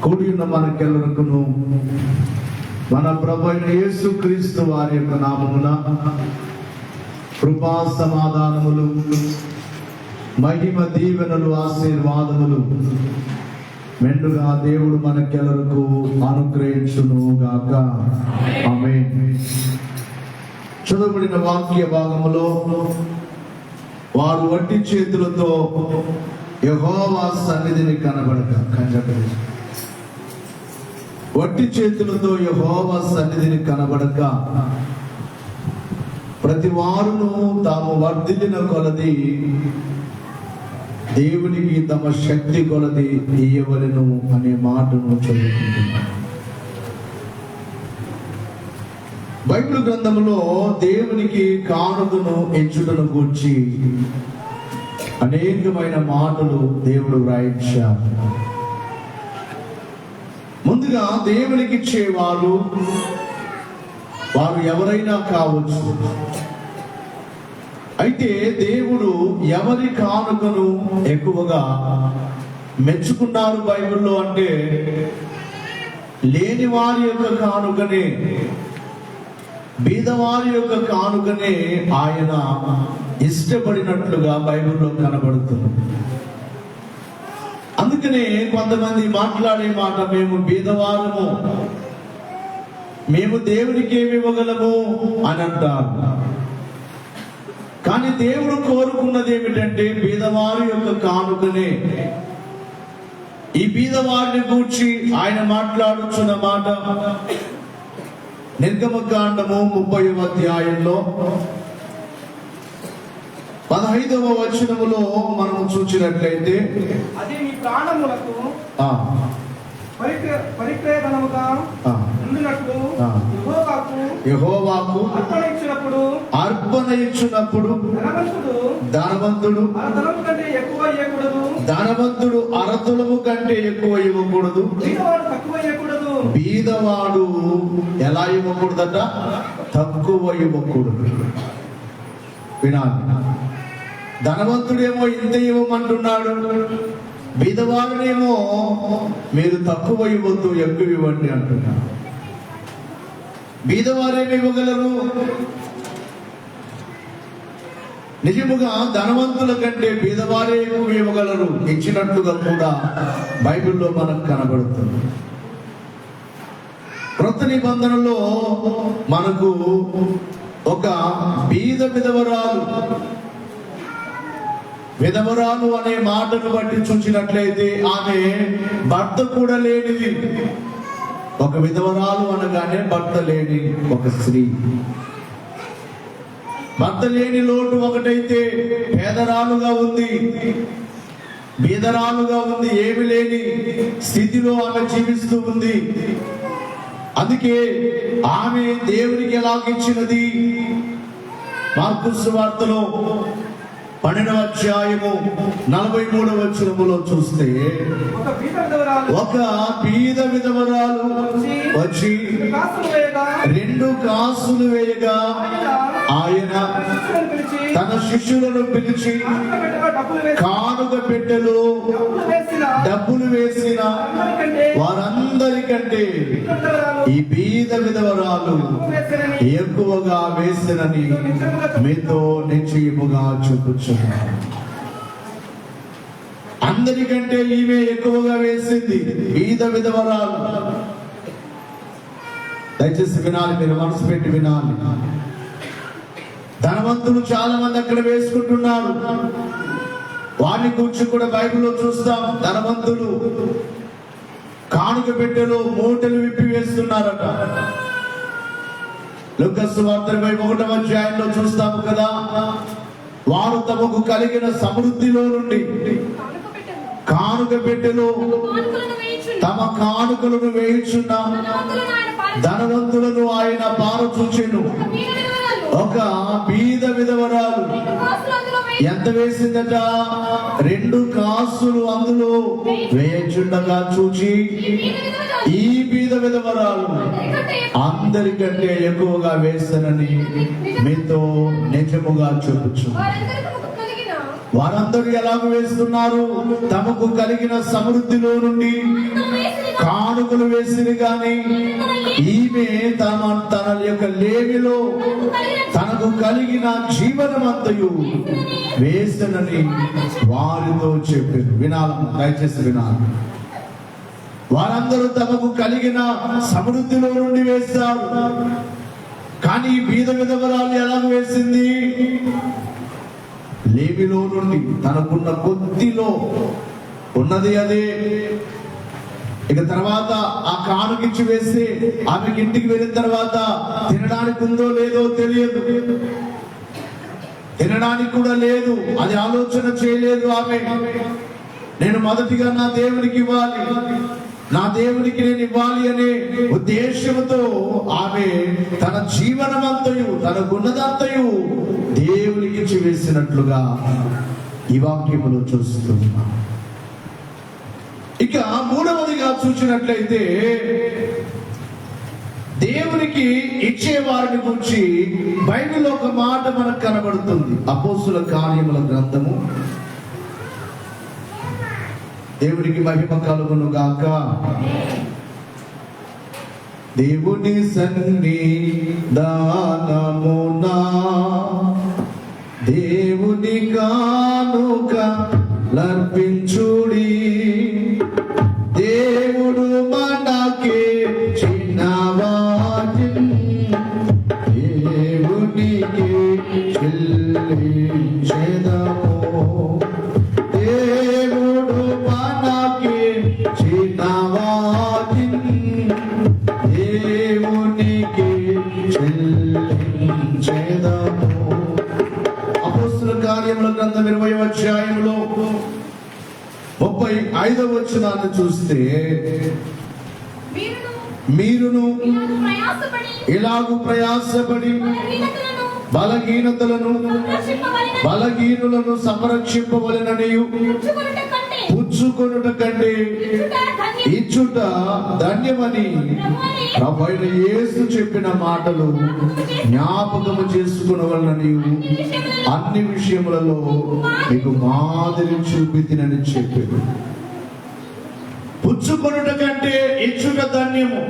కూడి ఉన్న మనకెల్లరకును మన ప్రభు అయిన యేసుక్రీస్తు వారి యొక్క నామమున కృపా సమాధానములు, మహిమ, దీవెనలు, ఆశీర్వాదములు మెండుగా దేవుడు మనకెల్లరకు అనుగ్రహించును గాక. ఆమేన్. చదవబడిన వాక్య భాగములో వారు వట్టి చేతులతో యెహోవా సన్నిధిని కనబడక వట్టి చేతులతో యెహోవా సన్నిధిని కనబడక ప్రతి వారును తాము వర్ధిల్లిన కొలది దేవునికి తమ శక్తి కొలది ఇయ్యవలెను అనే మాటను చదువుకుంటున్నాం. బైబిల్ గ్రంథంలో దేవునికి కానుకను ఎంచుటను గూర్చి అనేకమైన మాటలు దేవుడు వ్రాయించారు. ముందుగా దేవునికి ఇచ్చేవారు వారు ఎవరైనా కావచ్చు. అయితే దేవుడు ఎవరి కానుకను ఎక్కువగా మెచ్చుకున్నారు బైబిల్లో అంటే లేని వారి యొక్క కానుకనే, బీదవారి యొక్క కానుకనే ఆయన ఇష్టపడినట్లుగా బైబిల్లో కనబడుతుంది. అందుకనే కొంతమంది మాట్లాడే మాట, మేము బీదవారము, మేము దేవునికి ఏమి ఇవ్వగలము అని అంటారు. కానీ దేవుడు కోరుకున్నది ఏమిటంటే బీదవారి యొక్క కానుకనే. ఈ బీదవారిని గూర్చి ఆయన మాట్లాడుచున్న మాట నిర్గమకాండము 30వ అధ్యాయంలో 15వ వచనములో మనం చూసినట్లయితే, అది మీ ప్రాణములకు యెహోవాకు అర్పణ ఇచ్చినప్పుడు ధనవంతుడు అరతులము కంటే ఎక్కువ ఇవ్వకూడదు, బీదవాడు ఎలా ఇవ్వకూడదట, తక్కువ ఇవ్వకూడదు. వినాలి. ధనవంతుడేమో ఇంత ఇవ్వమంటున్నాడు, బీదవాడునేమో మీరు తక్కువ ఇవ్వద్దు, ఎక్కువ ఇవ్వండి అంటున్నాడు. బీదవారేమి ఇవ్వగలరు? నిజముగా ధనవంతుల కంటే బీదవారే ఎక్కువ ఇవ్వగలరు, ఇచ్చినట్లుగా కూడా బైబిల్లో మనకు కనబడుతుంది. క్రొత్త నిబంధనలో మనకు ఒక బీద విధవరాలు అనే మాటను బట్టి చూసినట్లయితే ఆమె భర్త కూడా లేనిది. ఒక విధవరాలు అనగానే భర్త లేని ఒక స్త్రీ. భర్త లేని లోటు ఒకటైతే పేదరాలుగా ఉంది, బీదరాలుగా ఉంది, ఏమి లేని స్థితిలో ఆమె జీవిస్తూ ఉంది. అందుకే ఆమె దేవునికి ఎలాగిచ్చినది? మార్కు సువార్తలో 12వ అధ్యాయము 43వ వచనములో చూస్తే, ఒక బీద విధవరాలు వచ్చి 2 కాసులు వేయగా ఆయన తన శిష్యులను పిలిచి కానుక పెట్టెలో డబ్బులు వేసిన వారందరికంటే ఈ బీద విధవరాలు ఎక్కువగా వేసినని మీతో నిశ్చయముగా చూపుచున్నాను. అందరికంటే ఈమె ఎక్కువగా వేసింది, బీద విధవరాలు. దయచేసి వినాలి, మీరు మనసు పెట్టి వినాలి. ధనవంతులు చాలా మంది అక్కడ వేసుకుంటున్నారు. వారిని కూర్చు కూడా బైబిల్లో చూస్తాం. ధనవంతులు కానుక పెట్టెలో మూటలు విప్పి వేస్తున్నారట. లూకా సువార్త 21వ అధ్యాయంలో చూస్తాము కదా, వారు తమకు కలిగిన సమృద్ధిలో నుండి కానుక పెట్టెలో తమ కానుకలను వేయుచున్న ధనవంతులను ఆయన పారచూచెను. ఒక బీద విధవరాలు ఎంత వేసిందట? 2 కాసులు అందులో వేయచుండగా చూచి ఈ బీద విధవరాలు అందరికంటే ఎక్కువగా వేస్తానని మీతో నిజముగా చెప్పుచు. వారందరూ ఎలాగ వేస్తున్నారు? తమకు కలిగిన సమృద్ధిలో నుండి కానుకలు వేసిరి గాని ఈమె తన యొక్క లేమిలో తనకు కలిగిన జీవనమంతయు వేసనని వారితో చెప్పారు. వినాలి, దయచేసి వినాలి. వారందరూ తమకు కలిగిన సమృద్ధిలో నుండి వేస్తారు. కానీ బీద విధవరాలు ఎలాగ వేసింది? లేమిలో నుండి, తనకున్న కొద్దిలో ఉన్నది అదే. ఇక తర్వాత ఆ కానుకిచ్చి వేస్తే ఆమెకి ఇంటికి వెళ్ళిన తర్వాత తినడానికి ఉందో లేదో తెలియదు, తినడానికి కూడా లేదు. అది ఆలోచన చేయలేదు ఆమె. నేను మొదటిగా నా దేవునికి ఇవ్వాలి, నా దేవునికి నేను ఇవ్వాలి అనే ఉద్దేశంతో ఆమె తన జీవనమంతయు, తనకున్నదంతయు దేవునికి ఇచ్చి వేసినట్లుగా ఈ వాక్యములో చూస్తున్నాం. ఇక మూడవదిగా చూసినట్లయితే దేవునికి ఇచ్చే వారిని గురించి బైబిల్లో ఒక మాట మనకు కనబడుతుంది. అపోస్తుల కార్యముల గ్రంథము. దేవునికి మహిమ కలుగును గాక. దేవుని సన్నిధానమునా దేవుని కానుక లర్పించుడి. దేవుడు మనకే చిన్నవాటి దేవునికి చెల్లించెదము. దేవుడు మనకే చిన్నవాటి దేవునికి చెల్లించెదము. అపోస్తుల కార్యముల గ్రంథం 20వ అధ్యాయంలో 35వ వచనాన్ని చూస్తే, మీరును ఇలాగు ప్రయాసపడి బలహీనులను సంరక్షింపవలెననియు పుచ్చుకొనుట కంటే ఇచ్చుట ధన్యమని ప్రభువైన యేసు చెప్పిన మాటలు జ్ఞాపకము చేసుకొనవలెనని అన్ని విషయములలో మీకు మాదిరి చూపితినని చెప్పాడు. పుచ్చుకొనుట కంటే ఇచ్చుట ధన్యము.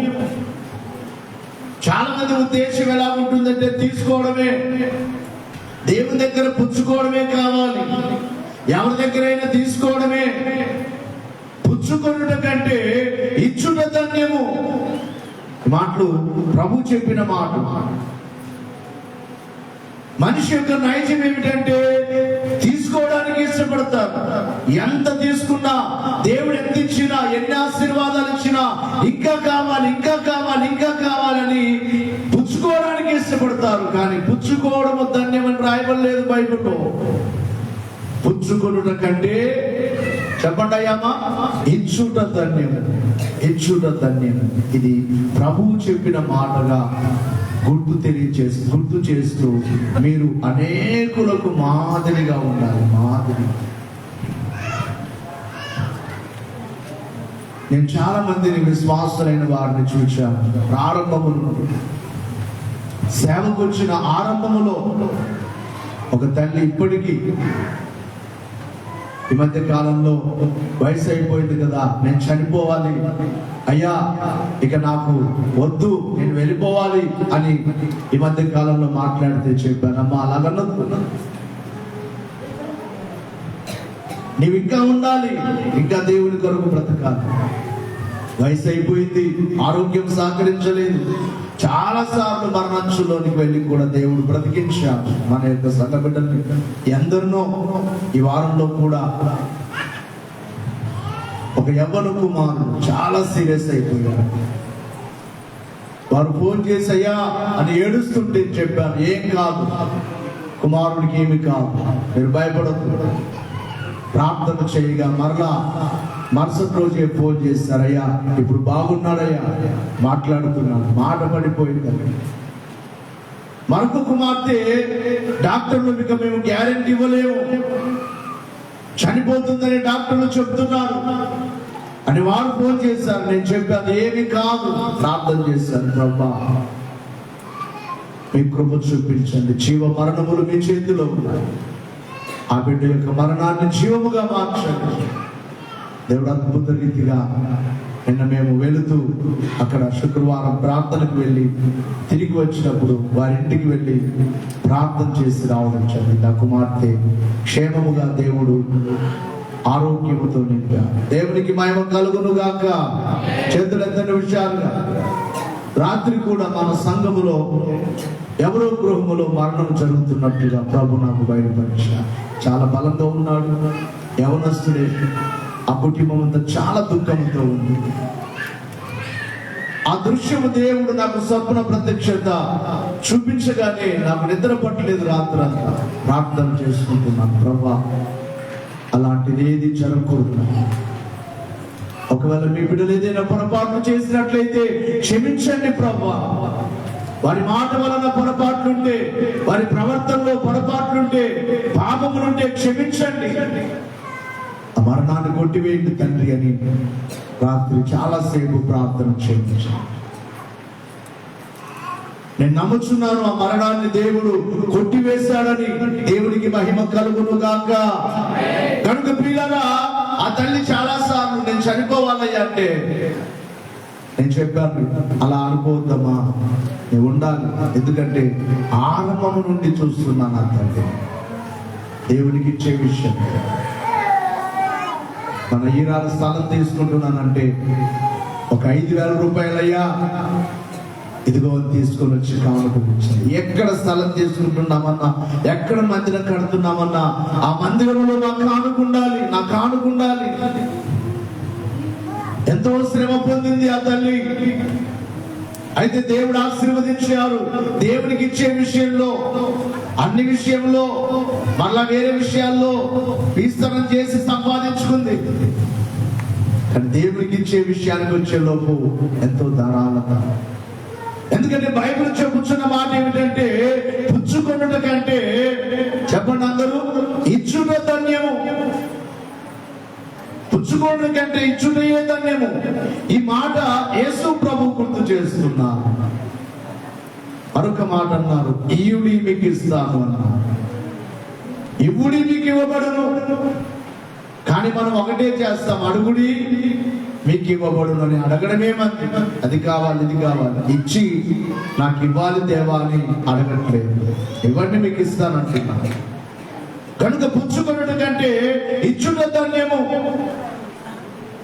చాలా మంది ఉద్దేశం ఎలా ఉంటుందంటే తీసుకోవడమే, దేవుని దగ్గర పుచ్చుకోవడమే కావాలి, ఎవరి దగ్గరైనా తీసుకోవడమే. పుచ్చుకొనుట కంటే ఇచ్చుట ధన్యము మాటలు ప్రభు చెప్పిన మాట. మనిషి యొక్క నైజం ఏమిటంటే తీసుకోవడానికి ఇష్టపడతారు. ఎంత తీసుకున్నా, దేవుడు ఎంత ఇచ్చినా, ఎన్ని ఆశీర్వాదాలు ఇచ్చినా ఇంకా కావాలి, ఇంకా కావాలి, ఇంకా కావాలని పుచ్చుకోవడానికి ఇష్టపడతారు. కానీ పుచ్చుకోవడం ధన్యమని రాయబడలేదు బైబిల్లో. పుచ్చుకొనుట కంటే చెప్పండి అయ్యామా, ఇచ్చుట ధన్యము, ఇచ్చుట ధన్యము. ఇది ప్రభువు చెప్పిన మాటగా గుర్తు చేస్తూ మీరు అనేకులకు మాదిరిగా ఉండాలి. మాదిరి. నేను చాలా మందిని విశ్వాసులైన వారిని చూశాను. ప్రారంభములో సేవకు వచ్చిన ఆరంభములో ఒక తల్లి ఇప్పటికీ ఈ మధ్య కాలంలో వయసు అయిపోయింది కదా, నేను చనిపోవాలి అయ్యా, ఇక నాకు వద్దు, నేను వెళ్ళిపోవాలి అని ఈ మధ్య కాలంలో మాట్లాడితే చెప్పాను, అమ్మా అలాగన్నది, నీవు ఇంకా ఉండాలి, ఇంకా దేవుని కొరకు బ్రతకాలి. వయసు అయిపోయింది, ఆరోగ్యం సహకరించలేదు, చాలా సార్లు మరణంచులోనికి వెళ్ళి కూడా దేవుడు బ్రతికించాడు మన యొక్క సంఘ బిడ్డల్ని. ఎందరినో ఈ వారంలో కూడా ఒక యవ్వన కుమారుడు చాలా సీరియస్ అయిపోయారు. వారు ఫోన్ చేసి అయ్యా అని ఏడుస్తుంటే చెప్పాను, ఏం కాదు, కుమారుడికి ఏమి కాదు, మీరు భయపడద్దు. ప్రార్థన చేయగా మరలా మరుసటి రోజే ఫోన్ చేస్తారయ్యా, ఇప్పుడు బాగున్నాడయ్యా, మాట్లాడుతున్నాడు, మాట పడిపోయింది. మరొక కుమార్తె డాక్టర్లు ఇక మేము గ్యారెంటీ ఇవ్వలేము, చనిపోతుందని డాక్టర్లు చెప్తున్నారు అని వారు ఫోన్ చేశారు. నేను చెప్పాను ఏమి కాదు, ప్రార్థన చేశాను, ప్రభా మీ కృప చూపించండి, జీవ మరణములు మీ చేతిలో ఉన్నాయి, ఆ బిడ్డ యొక్క మరణాన్ని జీవముగా మార్చండి. దేవుడు అద్భుత రీతిగా నిన్న మేము వెళుతూ అక్కడ శుక్రవారం ప్రార్థనకు వెళ్ళి తిరిగి వచ్చినప్పుడు వారింటికి వెళ్ళి ప్రార్థన చేసి రావడం జరిగింది. ఆ కుమార్తె క్షేమముగా దేవుడు ఆరోగ్యముతో నింపారు. దేవునికి మహిమ కలుగును గాక. చేతులెత్తని విషయాలుగా రాత్రి కూడా మన సంఘములో ఎవరో గృహములో మరణం జరుగుతున్నట్టుగా ప్రభు నాకు బయలుపరిచారు. చాలా బలంగా ఉన్నాడు, యవనస్తుడే. ఆ కుటుంబం అంతా చాలా దుఃఖంతో ఉంది. ఆ దృశ్యము దేవుడు నాకు స్వప్న ప్రత్యక్షత చూపించగానే నాకు నిద్ర పట్టలేదు. రాత్రంతా ప్రార్థన చేసుకుంటున్నాను, ప్రభా అలాంటిది ఏది జరగకూడదు. ఒకవేళ మీ బిడ్డలు ఏదైనా పొరపాట్లు చేసినట్లయితే క్షమించండి ప్రభా. వారి మాట వలన పొరపాట్లుంటే, వారి ప్రవర్తనలో పొరపాట్లుంటే, పాపములుంటే క్షమించండి. ఆ మరణాన్ని కొట్టివేయండి తండ్రి అని రాత్రి చాలాసేపు ప్రార్థన చేయించాను. నేను నమ్ముచున్నాను ఆ మరణాన్ని దేవుడు కొట్టివేశాడని. దేవునికి మహిమ కలుగును గాక. కనుక ప్రియులారా, ఆ తల్లి చాలా సార్లు నేను చనిపోవాలయ్యా అంటే నేను చెప్పాను, అలా అనుకోవద్దమ్మా, నేను ఉండాలి. ఎందుకంటే ఆరంభం నుండి చూస్తున్నాను ఆ తల్లి. దేవునికి ఇచ్చే విషయం, మన ఈరాల స్థలం తీసుకుంటున్నానంటే ఒక 5,000 రూపాయలయ్యా, ఇదిగో తీసుకొని వచ్చి కానుకలు. ఎక్కడ స్థలం తీసుకుంటున్నామన్నా, ఎక్కడ మందిరం కడుతున్నామన్నా, ఆ మందిరంలో నా కానుకుండాలి, నా కానుకుండాలి. ఎంతో శ్రమ పొందింది ఆ తల్లి. అయితే దేవుడు ఆశీర్వదించారు. దేవునికి ఇచ్చే విషయంలో, అన్ని విషయంలో, మళ్ళా వేరే విషయాల్లో విస్తరణ చేసి సంపాదించుకుంది. కానీ దేవునికి ఇచ్చే విషయానికి వచ్చే లోపు ఎంతో ధారాళత. ఎందుకంటే బైబిల్ చెప్పుచున్న మాట ఏమిటంటే, పుచ్చుకొనుట కంటే, చెప్పండి అందరూ, ఇచ్చుట ధన్యము. పుచ్చుకోవడం కంటే ఇచ్చుటయే ధన్యము. ఈ మాట యేసు ప్రభు గుర్తు చేస్తున్నారు. మరొక మాట అన్నారు, ఇయ్యుడి మీకు ఇస్తాను అన్నారు. ఇవ్వుడి మీకు ఇవ్వబడును. కానీ మనం ఒకటే చేస్తాం, అడుగుడి మీకు ఇవ్వబడును అని. అడగడమే మంది, అది కావాలి, ఇది కావాలి, ఇచ్చి నాకు ఇవ్వాలి దేవా అని అడగట్లేదు. ఇవ్వండి మీకు ఇస్తానంటున్నాను. కనుక పుచ్చుకొనుట కంటే ఇచ్చుట ధన్యము.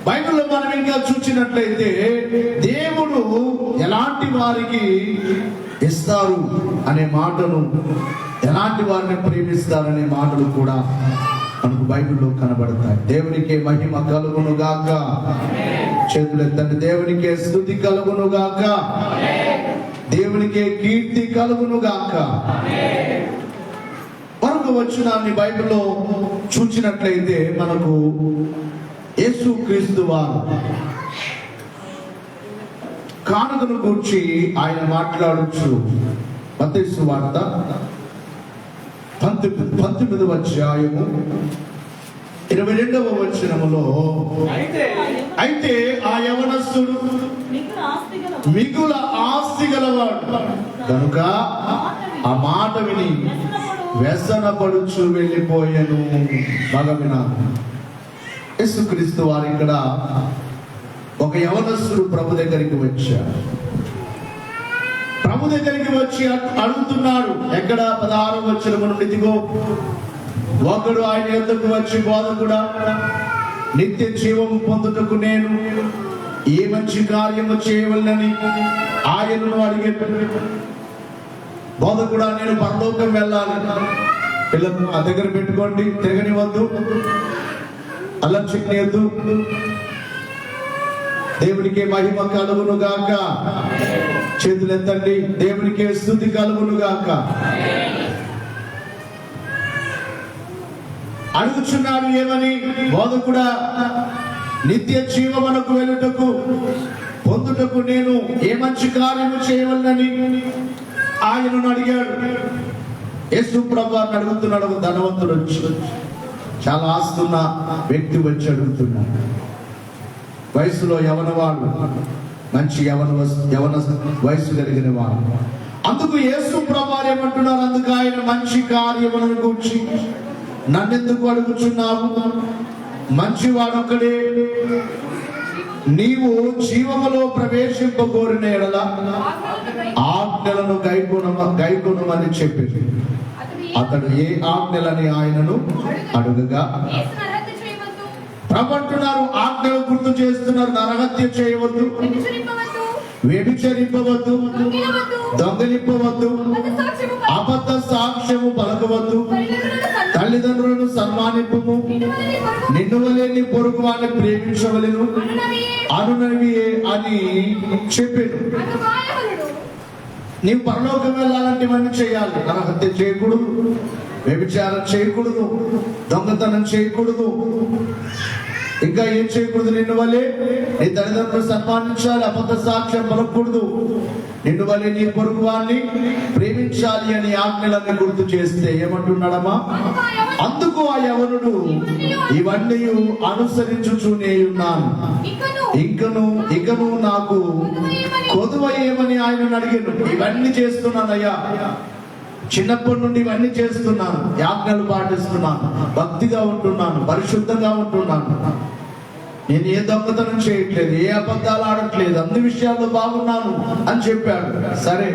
బైబిల్లో మనం ఇంకా చూసినట్లయితే దేవుడు ఎలాంటి వారికి ఇస్తారు అనే మాటను, ఎలాంటి వారిని ప్రేమిస్తారనే మాటలు కూడా మనకు బైబిల్లో కనబడతాయి. దేవునికే మహిమ కలుగును గాక. చేతులెత్తండి. దేవునికే స్తుతి కలుగును గాక. దేవునికే కీర్తి కలుగును గాక. మరొక వచనాన్ని బైబిల్లో చూసినట్లయితే మనకు యేసుక్రీస్తు వారు కానుకను గూర్చి ఆయన మాట్లాడుచు మత్తయి సువార్త 19వ అధ్యాయము 22వ వచనములో, అయితే ఆ యవనస్తుడు మిగుల ఆస్తి గలవాడు కనుక ఆ మాట విని వ్యసనపడుచు వెళ్ళిపోయాను. బాగా వినాలి. యేసుక్రీస్తు వారు ఇక్కడ ఒక యవనస్తుడు ప్రభు దగ్గరికి వచ్చాడు. ప్రభు దగ్గరికి వచ్చి అడుగుతున్నాడు. ఎక్కడ? 16వ వచనము నుండి, ఇదిగో ఒకడు ఆయన యొద్దకు వచ్చి, బోధకుడా, నిత్య జీవము పొందుటకు నేను ఏ మంచి కార్యము చేయవలనని ఆయనను అడిగాడు. బోధకుడా, నేను పరలోకం వెళ్ళాలి. పిల్లలు ఆ దగ్గర పెట్టుకోండి, తిరగనివద్దు, అల్లం చిక్నేద్దు. దేవునికే మహిమ కలుగును గాక. చేతులెత్తండి. దేవునికే స్తుతి కలుగును గాక. అడుగుచున్నాడు ఏమని? బోధకుడా, నిత్య జీవమునకు వెళ్ళుటకు పొందుటకు నేను ఏ మంచి కార్యము చేయవలనని ఆయనను అడిగాడు. యేసు ప్రభువుని అడుగుతున్నాడు. ఒక ధనవంతుడు వచ్చి, చాలా ఆస్తున్న వ్యక్తి వచ్చి అడుగుతున్నాడు. వయసులో యవనవాడు, మంచి యవన వయసు కలిగిన వాడు. అందుకు యేసు ప్రభువు ఏమంటున్నారు? అందుకు ఆయన మంచి కార్యములను గూర్చి నన్నెందుకు అడుగుచున్నావు? మంచివాడొక్కడే. నీవు జీవములో ప్రవేశింపగోరిన ఎడల ఆజ్ఞలను గైకొనమని చెప్పింది. అతడు ఏ ఆజ్ఞలని ఆయనను అడుగగా, ప్రబంటున్నారు, ఆజ్ఞలు గుర్తు చేస్తున్నారు. నరహత్య చేయవద్దు, వ్యభిచరింపవద్దు, దొంగలింపవద్దు, అబద్ధ సాక్ష్యము పలకవద్దు, తల్లిదండ్రులను సన్మానింపుము, నిన్ను వలె నీ పొరుగు వారిని ప్రేమించవలెను అనునవి అని చెప్పాను. నీవు పరలోకం వెళ్ళాలంటే ఇవన్నీ చేయాలి. నరహత్య చేయకూడదు, వ్యభిచారం చేయకూడదు, దొంగతనం చేయకూడదు, ఇంకా ఏం చేయకూడదు? నిన్ను వలె నీ తల్లిదండ్రులు సన్మానించాలి, అబద్ధ సాక్ష్యం పలకూడదు, నిన్ను వలె నీ పొరుగు వారిని ప్రేమించాలి అని ఆజ్ఞలన్నీ గుర్తు చేస్తే ఏమంటున్నాడమ్మా? అందుకు ఆ యవనుడు, ఇవన్నీ అనుసరించుచునే ఉన్నాను, ఇకను నాకు కొదువ ఏమని ఆయన అడిగాను. ఇవన్నీ చేస్తున్నానయ్యా, చిన్నప్పటి నుండి ఇవన్నీ చేస్తున్నాను, ఆజ్ఞలు పాటిస్తున్నాను, భక్తిగా ఉంటున్నాను, పరిశుద్ధంగా ఉంటున్నాను, నేను ఏ దొంగతనం చేయట్లేదు, ఏ అబద్ధాలు ఆడట్లేదు, అన్ని విషయాల్లో బాగున్నాను అని చెప్పాడు. సరే,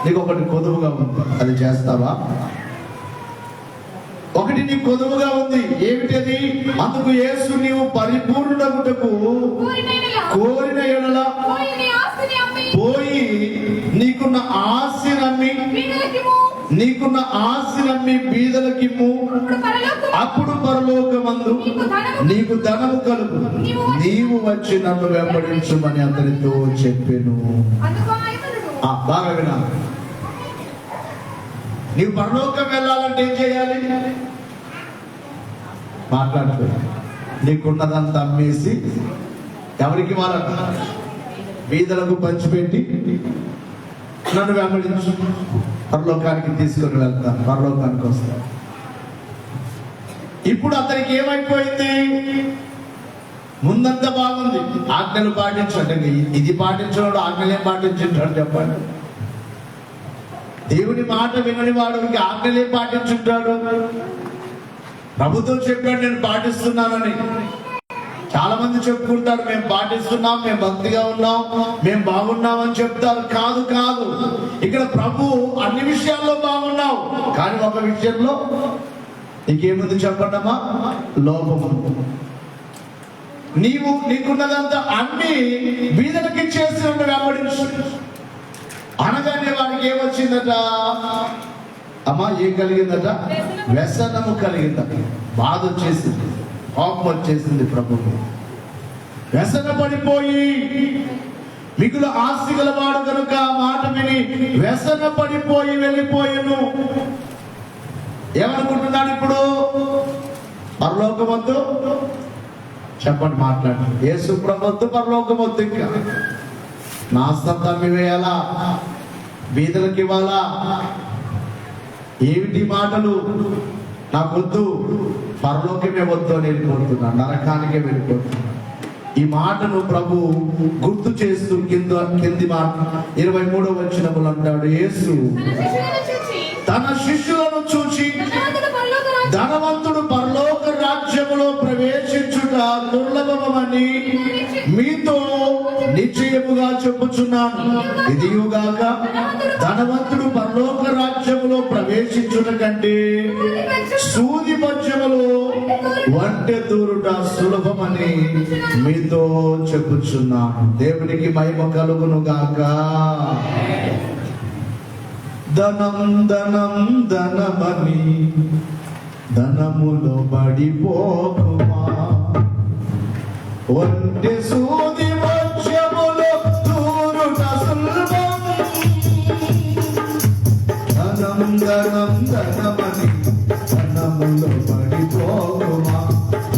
నీకు ఒకటి కొదువుగా ఉంది, అది చేస్తావా? ఒకటి నీకు కొదువుగా ఉంది, ఏమిటది? అందుకు యేసు, నీవు పరిపూర్ణుడగుటకు కోరిన ఎడల పోయి నీకున్న ఆస్తి నమ్మి బీదలకిమ్ము, అప్పుడు పరలోకమందు నీకు ధనము కలుగు, నీవు వచ్చి నన్ను వెంబడించుమని అతనితో చెప్పెను. బాగా వినా, నీవు పరలోకం వెళ్ళాలంటే ఏం చేయాలి? మాట్లాడుతూ నీకున్నదంతా అమ్మేసి ఎవరికి వాళ్ళ బీదలకు పంచిపెట్టి నన్ను వెంబడించు, పరలోకానికి తీసుకొని వెళ్తాను, పరలోకానికి వస్తాను. ఇప్పుడు అతనికి ఏమైపోయింది? ముందంతా బాగుంది, ఆజ్ఞలు పాటించండి. ఇది పాటించినాడు, ఆజ్ఞలే పాటించుంటాడు చెప్పండి? దేవుని మాట వినని వాడికి ఆజ్ఞలే పాటించుంటాడు? ప్రభుత్వం చెప్పాడు నేను పాటిస్తున్నానని. చాలా మంది చెప్పుకుంటారు మేము పాటిస్తున్నాం, మేము భక్తిగా ఉన్నాం, మేము బాగున్నాం అని చెప్తారు. కాదు కాదు, ఇక్కడ ప్రభు అన్ని విషయాల్లో బాగున్నావు, కానీ ఒక విషయంలో నీకేముంది చెప్పండమ్మా? లోపము. నీకున్నదంతా అన్ని బీదలకి ఇచ్చేసి వెంబడించు అనగానే వాడికి ఏమొచ్చిందట? అమ్మా, ఏం కలిగిందట? వ్యసనము కలిగిందట. బాధ వచ్చేసింది, కోపం వచ్చేసింది ప్రభువు. వ్యసన పడిపోయి, మిగులు ఆస్తి గలవాడు కనుక ఆ మాట విని వ్యసన పడిపోయి వెళ్ళిపోయాను. ఏమనుకుంటున్నాడు ఇప్పుడు? పరలోకమొద్దు చెప్పండి, మాట్లాడండి. యేసు ప్రభువొద్దు, పరలోకమొద్దు, ఇంకా నాస్తంతా వేయాలా, బీదలకు ఇవ్వాలా? ఏమిటి మాటలు? నాకొద్దు, పరలోకమే వద్దు అని వెళ్ళిపోతున్నాను, నరకానికే వెళ్ళిపోతున్నాను. ఈ మాటను ప్రభు గుర్తు చేస్తూ కింది మాట 23వ వచనములో అంటాడు, యేసు తన శిష్యులను చూచి, ధనవంతుడు పరలోక రాజ్యములో ప్రవేశించుట దుర్లభమని మీతో నిశ్చయముగా చెప్పుచున్నాను. ఇదియుగాక ధనవంతుడు పరలోక రాజ్యములో ప్రవేశించుట కంటే సూది మధ్యములో వంటె దూరుట సులభమని మీతో చెప్పుచున్నాను. దేవునికి మహిమ కలుగును గాక. ధనం ధనం ధనమని ధనములో పడిపోకుమా, ఒంటె సూది మధ్యములో దూరుట సులభం. ధనం ధనం ధనమని ధనములో పడిపోకుమా,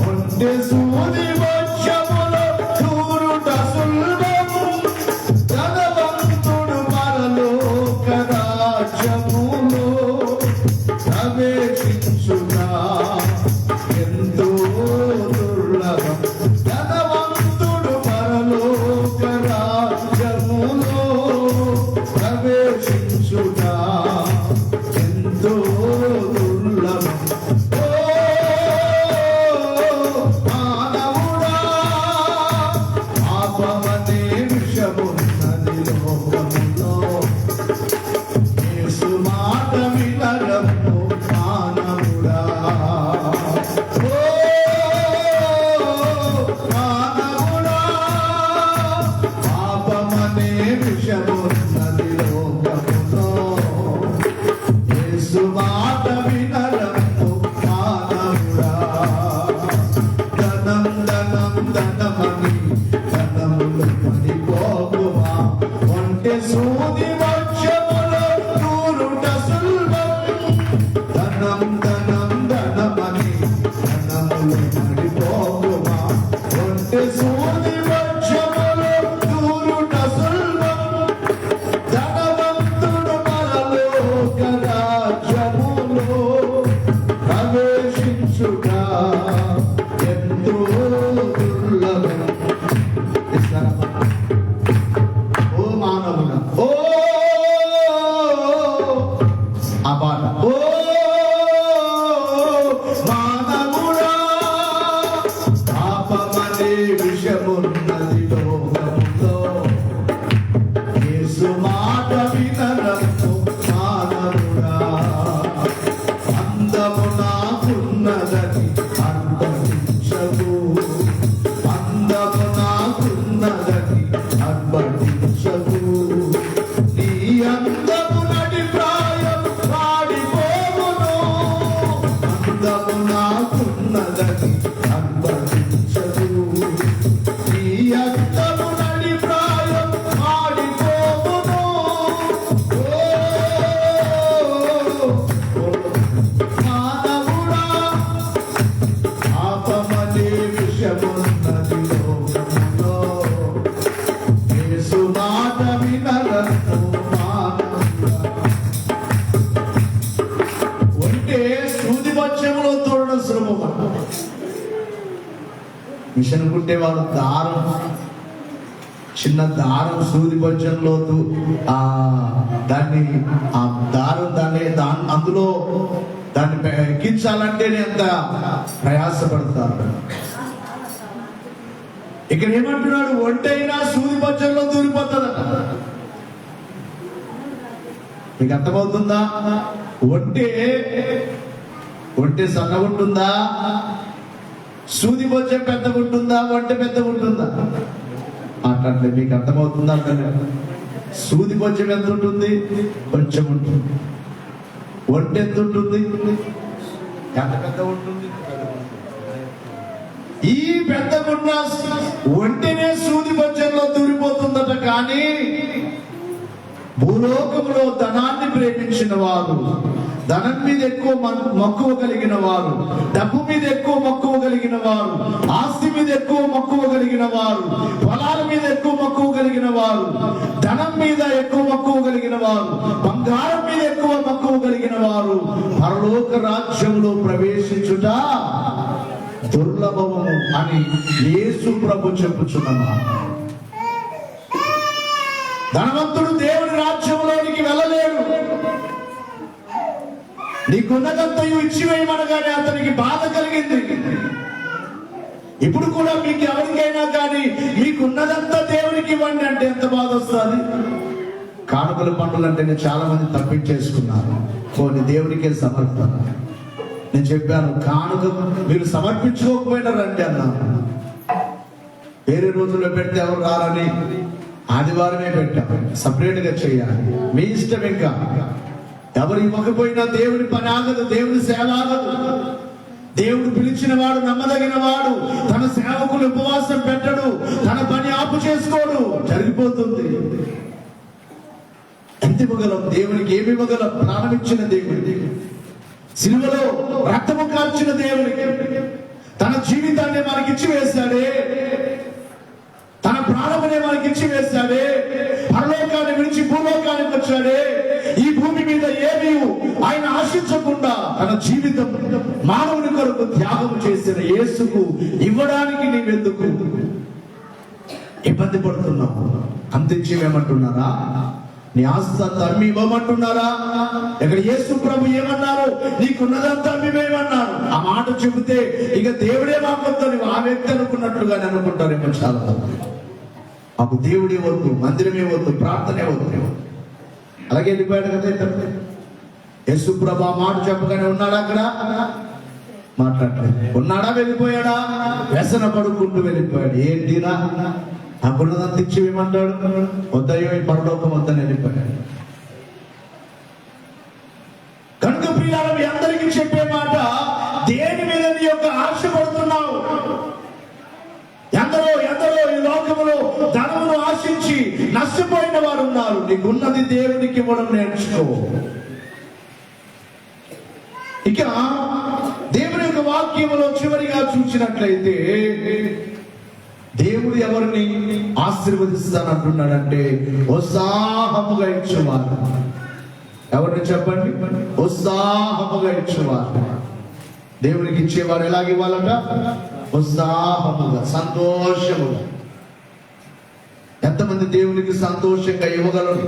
ఒంటె సూది మధ్యములో దూరుట సులభం. ధనవంతుడు పరలోక రాజ్యములో ప్రవేశించుట ఎంతో దుర్లభం. ధనవంతుడు పరలోక పడిపోకుమా ఒంటె సూది వృక్షములో దూరుట సులభం ధనం ధనం ధనమని ధనములో పడిపోకుమా ఒంటె సూది వృక్షములో దూరుట సులభం ధనవంతుడు పరలోక రాజ్యములో ప్రవేశించుట ఎంతో దుర్లభం. ఓ మానవుల ఓ ఆ పాట ఓ మానవుడా పాపమనే విషమున్నది లోకములో యేసు మాట వినరము మానవుడా అందము నాకున్నదని అర్పణించవు అందము నాకున్నదని అర్పణించవు నీ అందము నడి ప్రాయం వాడిపోవును అందము నాకున్నదని అర్పణించవు నీ అందము నడి ప్రాయం వాడిపోవును మానవుడా పాపమనే విషమున్నది లోకములో యేసు మాట వినరము మానవుడా. ఒంటె సూది మధ్యములో తోడడం సులభం. మిషన్ కుట్టేవాడు దారం చిన్న దారం సూది మధ్యంలో దాన్ని ఆ దారం అందులో దాన్ని ఎక్కించాలంటేనే ఎంత ప్రయాసపడతారు. ఇక్కడ ఏమంటున్నాడు ఒంటైనా సూది మధ్యంలో దూరిపోతుందట. మీకు అర్థమవుతుందా? ఒంటె సన్నగా ఉంటుందా? సూది మధ్యం పెద్దగా ఉంటుందా? ఒంటె పెద్దగా ఉంటుందా? అట్లా మీకు అర్థమవుతుందా? సూది మధ్యం ఎంత ఉంటుంది? కొంచెం ఉంటుంది. ఒంటె ఎంత ఉంటుంది? ఎంత పెద్ద ఉంటుంది? ఈ పెద్దగున్న ఒంటెనే సూది మధ్యంలో దూరిపోతుందట. కానీ భూలోకములో ధనాన్ని ప్రేమించిన వారు, ధనం మీద ఎక్కువ మక్కువ కలిగిన వారు, డబ్బు మీద ఎక్కువ మక్కువ కలిగిన వారు, ఆస్తి మీద ఎక్కువ మక్కువ కలిగిన వారు, పొలాల మీద ఎక్కువ మక్కువ కలిగిన వారు, ధనం మీద ఎక్కువ మక్కువ కలిగిన వారు, బంగారం మీద ఎక్కువ మక్కువ కలిగిన వారు పరలోక రాజ్యంలో ప్రవేశించుట దుర్లభము అని యేసు ప్రభు చెప్పుచున్నమాట. ధనవంతుడు దేవుని రాజ్యంలోనికి వెళ్ళలేడు. నీకున్నదంతయు ఇచ్చివేయమనగానే అతనికి బాధ కలిగింది. ఇప్పుడు కూడా మీకు ఎవరికైనా కానీ మీకున్నదంతా దేవునికి ఇవ్వండి అంటే ఎంత బాధ వస్తుంది? కానుకల పండుగలు అంటే చాలా మంది తప్పించేసుకున్నారు. కొన్ని దేవునికే సమర్పణ. నేను చెప్పాను, కానుక మీరు సమర్పించుకోకపోయినా రండి అన్నాను. వేరే రోజుల్లో పెడితే ఎవరు రారని ఆదివారమే పెట్టాం. సపరేట్ గా చేయాలి, మీ ఇష్టం. ఇంకా ఎవరు ఇవ్వకపోయినా దేవుని పని ఆగదు, దేవుని సేవ ఆగదు. దేవుడు పిలిచిన వాడు నమ్మదగిన వాడు. తన సేవకులు ఉపవాసం పెట్టడు, తన పని ఆపు చేసుకోడు, జరిగిపోతుంది. ఎంత ఇవ్వగలం దేవునికి? ఏమి ఇవ్వగలం? ప్రాణం ఇచ్చిన దేవుడికి, సిలువలో రక్తము కార్చిన దేవునికి, తన జీవితాన్ని మనకిచ్చి వేశాడే, తన ప్రాణమునే మనకిచ్చి వేశాడే, పరలోకాన్ని విడిచి భూలోకానికి వచ్చాడే. ఈ భూమి మీద ఏమీ ఆయన ఆశించకుండా తన జీవితం మానవుని కొరకు త్యాగం చేసిన యేసుకు ఇవ్వడానికి నీవెందుకు ఇబ్బంది పడుతున్నావు? అంతించేమంటున్నారా? నీ ఆస్తంతా అమ్మి ఇవ్వమంటున్నారా? ఇక్కడ యేసు ప్రభు ఏమన్నారు? నీకున్నదంతా అమ్మివేమన్నారు. ఆ మాట చెబితే ఇక దేవుడే మాకొద్దని ఆ వ్యక్తి అనుకున్నట్లుగానే అనుకుంటారేమో చాలా మంది. మాకు దేవుడే వద్దు, మందిరమే వద్దు, ప్రార్థనే వద్దు. అలాగే వెళ్ళిపోయాడు కదా యేసు ప్రభు. ఆ మాట చెప్పగానే ఉన్నాడా అక్కడ? మాట్లాడలేదు. ఉన్నాడా? వెళ్ళిపోయాడా? వ్యసన పడుకుంటూ వెళ్ళిపోయాడు. ఏంటినా నాకున్నదంతా ఇచ్చివేయమంటాడు? వద్దయ్యో, ఈ పరలోకం వద్దని వెళ్ళిపోయాడు. కనుక ప్రియులారా, మీ అందరికీ చెప్పే మాట, దేని మీద నీ యొక్క ఆశ పడుతున్నావు? ఎందరో ఈ లోకములో ధనం నీకున్నది దేవునికి ఇవ్వడం నేర్చుకో. ఇక దేవుని యొక్క వాక్యంలో చివరిగా చూసినట్లయితే దేవుడు ఎవరిని ఆశీర్వదిస్తానంటున్నాడంటే ఉత్సాహముగా ఇచ్చేవారు. ఎవరిని చెప్పండి? ఉత్సాహముగా ఇచ్చేవారు. దేవునికి ఇచ్చేవారు ఎలాగ ఇవ్వాలంట? ఉత్సాహముగా, సంతోషముగా. ఎంతమంది దేవునికి సంతోషంగా ఇవ్వగలరు?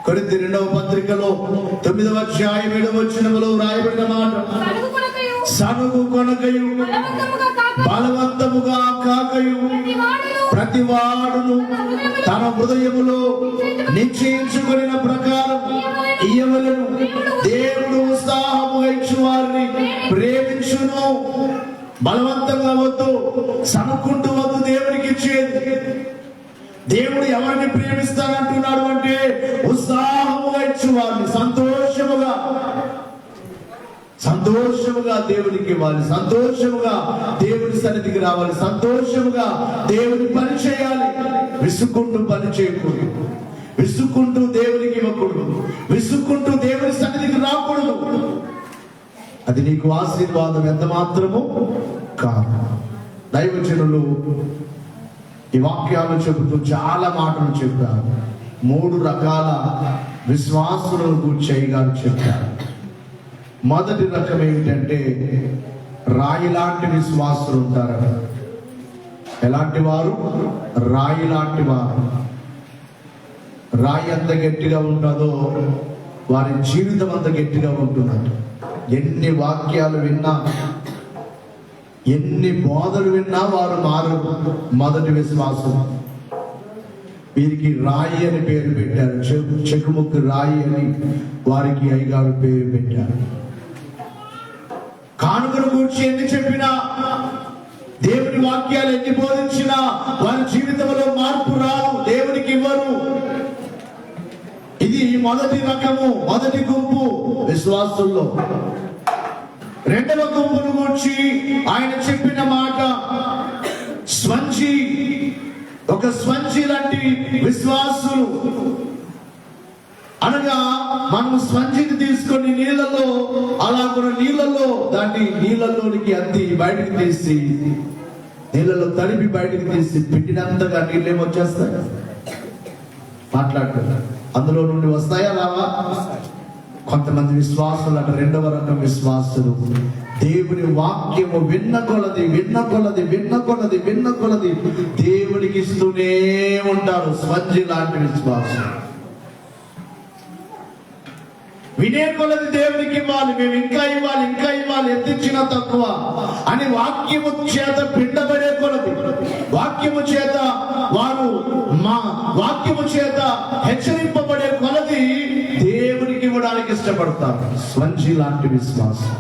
కొరింథీ 2వ పత్రికలో 9వ అధ్యాయం 7వ వచనములో రాయబడిన మాట, సనుగు కొనకయు బలవంతముగా కాకయు ప్రతివాడును తన హృదయములో నిశ్చయించుకొనిన ప్రకారం ఇయ్యవలెను. దేవుడు ఉత్సాహముగా ఇచ్చు వారిని ప్రేమించును. బలవంతంగా వద్దు, సనుక్కుంటూ వద్దు దేవునికి ఇచ్చేది. దేవుడు ఎవరిని ప్రేమిస్తానంటున్నాడు అంటే ఉత్సాహముగా ఇచ్చు వారిని, సంతోషముగా దేవునికి ఇవ్వాలి, సంతోషముగా దేవుని సన్నిధికి రావాలి, సంతోషముగా దేవుని పని చేయాలి. విసుక్కుంటూ పని చేయకూడదు, విసుక్కుంటూ దేవునికి ఇవ్వకూడదు, విసుక్కుంటూ దేవుని సన్నిధికి రాకూడదు. అది నీకు ఆశీర్వాదం ఎంత మాత్రము కాదు. దైవజనులు ఈ వాక్యాలు చెబుతూ చాలా మాటలు చెప్పారు. 3 రకాల విశ్వాసులను గురించి గారు చెప్పారు. మొదటి రకం ఏమిటంటే రాయి లాంటి విశ్వాసులు ఉంటారు. ఎలాంటి వారు? రాయి లాంటి వారు. రాయి ఎంత గట్టిగా ఉంటుందో వారి జీవితం అంత గట్టిగా ఉంటున్నట్టు. ఎన్ని వాక్యాలు విన్నా, ఎన్ని బోధలు విన్నా వారు మారు. మొదటి విశ్వాసం. వీరికి రాయి అని పేరు పెట్టారు. చెకుముక్కు రాయి అని వారికి అయ్యగారు పేరు పెట్టారు. కానుకను గురించి ఎన్ని చెప్పినా, దేవుని వాక్యాలు ఎన్ని బోధించినా వారి జీవితంలో మార్పు రాదు, దేవునికి ఇవ్వరు. ఇది మొదటి రకము, మొదటి గుంపు విశ్వాసుల్లో. రెండవ గుంపును గురించి ఆయన చెప్పిన మాట స్వంజి, ఒక స్వంజి లాంటి విశ్వాసులు. అనగా మనం స్వంజిని తీసుకొని నీళ్ళలో, అలా కొన్ని నీళ్ళలో దాన్ని నీళ్ళలోనికి అద్ది బయటకు తీసి, నీళ్ళలో తడిపి బయటకు తీసి పిండినంతగా నీళ్ళేమొచ్చేస్తాయి? మాట్లాడుతున్నారు. అందులో నుండి వస్తాయా రావా? కొంతమంది విశ్వాసులు అంటే రెండవ రకం విశ్వాసులు దేవుని వాక్యము విన్న కొలది దేవునికి ఇస్తూనే ఉంటారు. స్వంజి లాంటి విశ్వాసం. వినే కొలది దేవునికి ఇవ్వాలి, మేము ఇంకా ఇవ్వాలి, ఎత్తించిన తక్కువ అని వాక్యము చేత పిండబడే కొలది, వాక్యము చేత వారు వాక్యము చేత హెచ్చరింపబడే కొలది దేవునికి ఇవ్వడానికి ఇష్టపడతారు. స్వంజి లాంటి విశ్వాసం.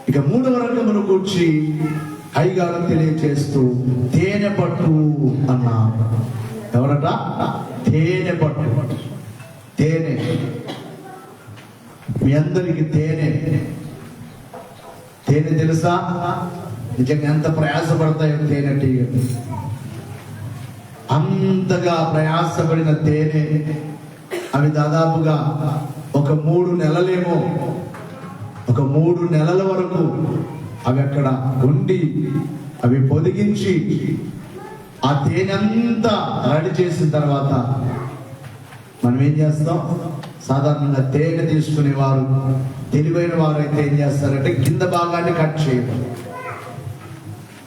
ఇక 3వ రకమును కూర్చి అయ్యగారు తెలియచేస్తూ తేనె పట్టు అన్నారు. ఎవరట? తేనె పట్టు. తేనె, మీ అందరికి తేనె తెలుసా? నిజంగా ఎంత ప్రయాసపడతాయో తేనెటీగలు. అంతగా ప్రయాసపడిన తేనె అవి దాదాపుగా ఒక 3 నెలలేమో, ఒక 3 నెలల వరకు అవి అక్కడ ఉండి అవి పొదిగించి ఆ తేనె అంతా రెడీ చేసిన తర్వాత మనం ఏం చేస్తాం? సాధారణంగా తేనె తీసుకునేవారు, తెలివైన వారు అయితే ఏం చేస్తారంటే కింద భాగాన్ని కట్ చేయడం.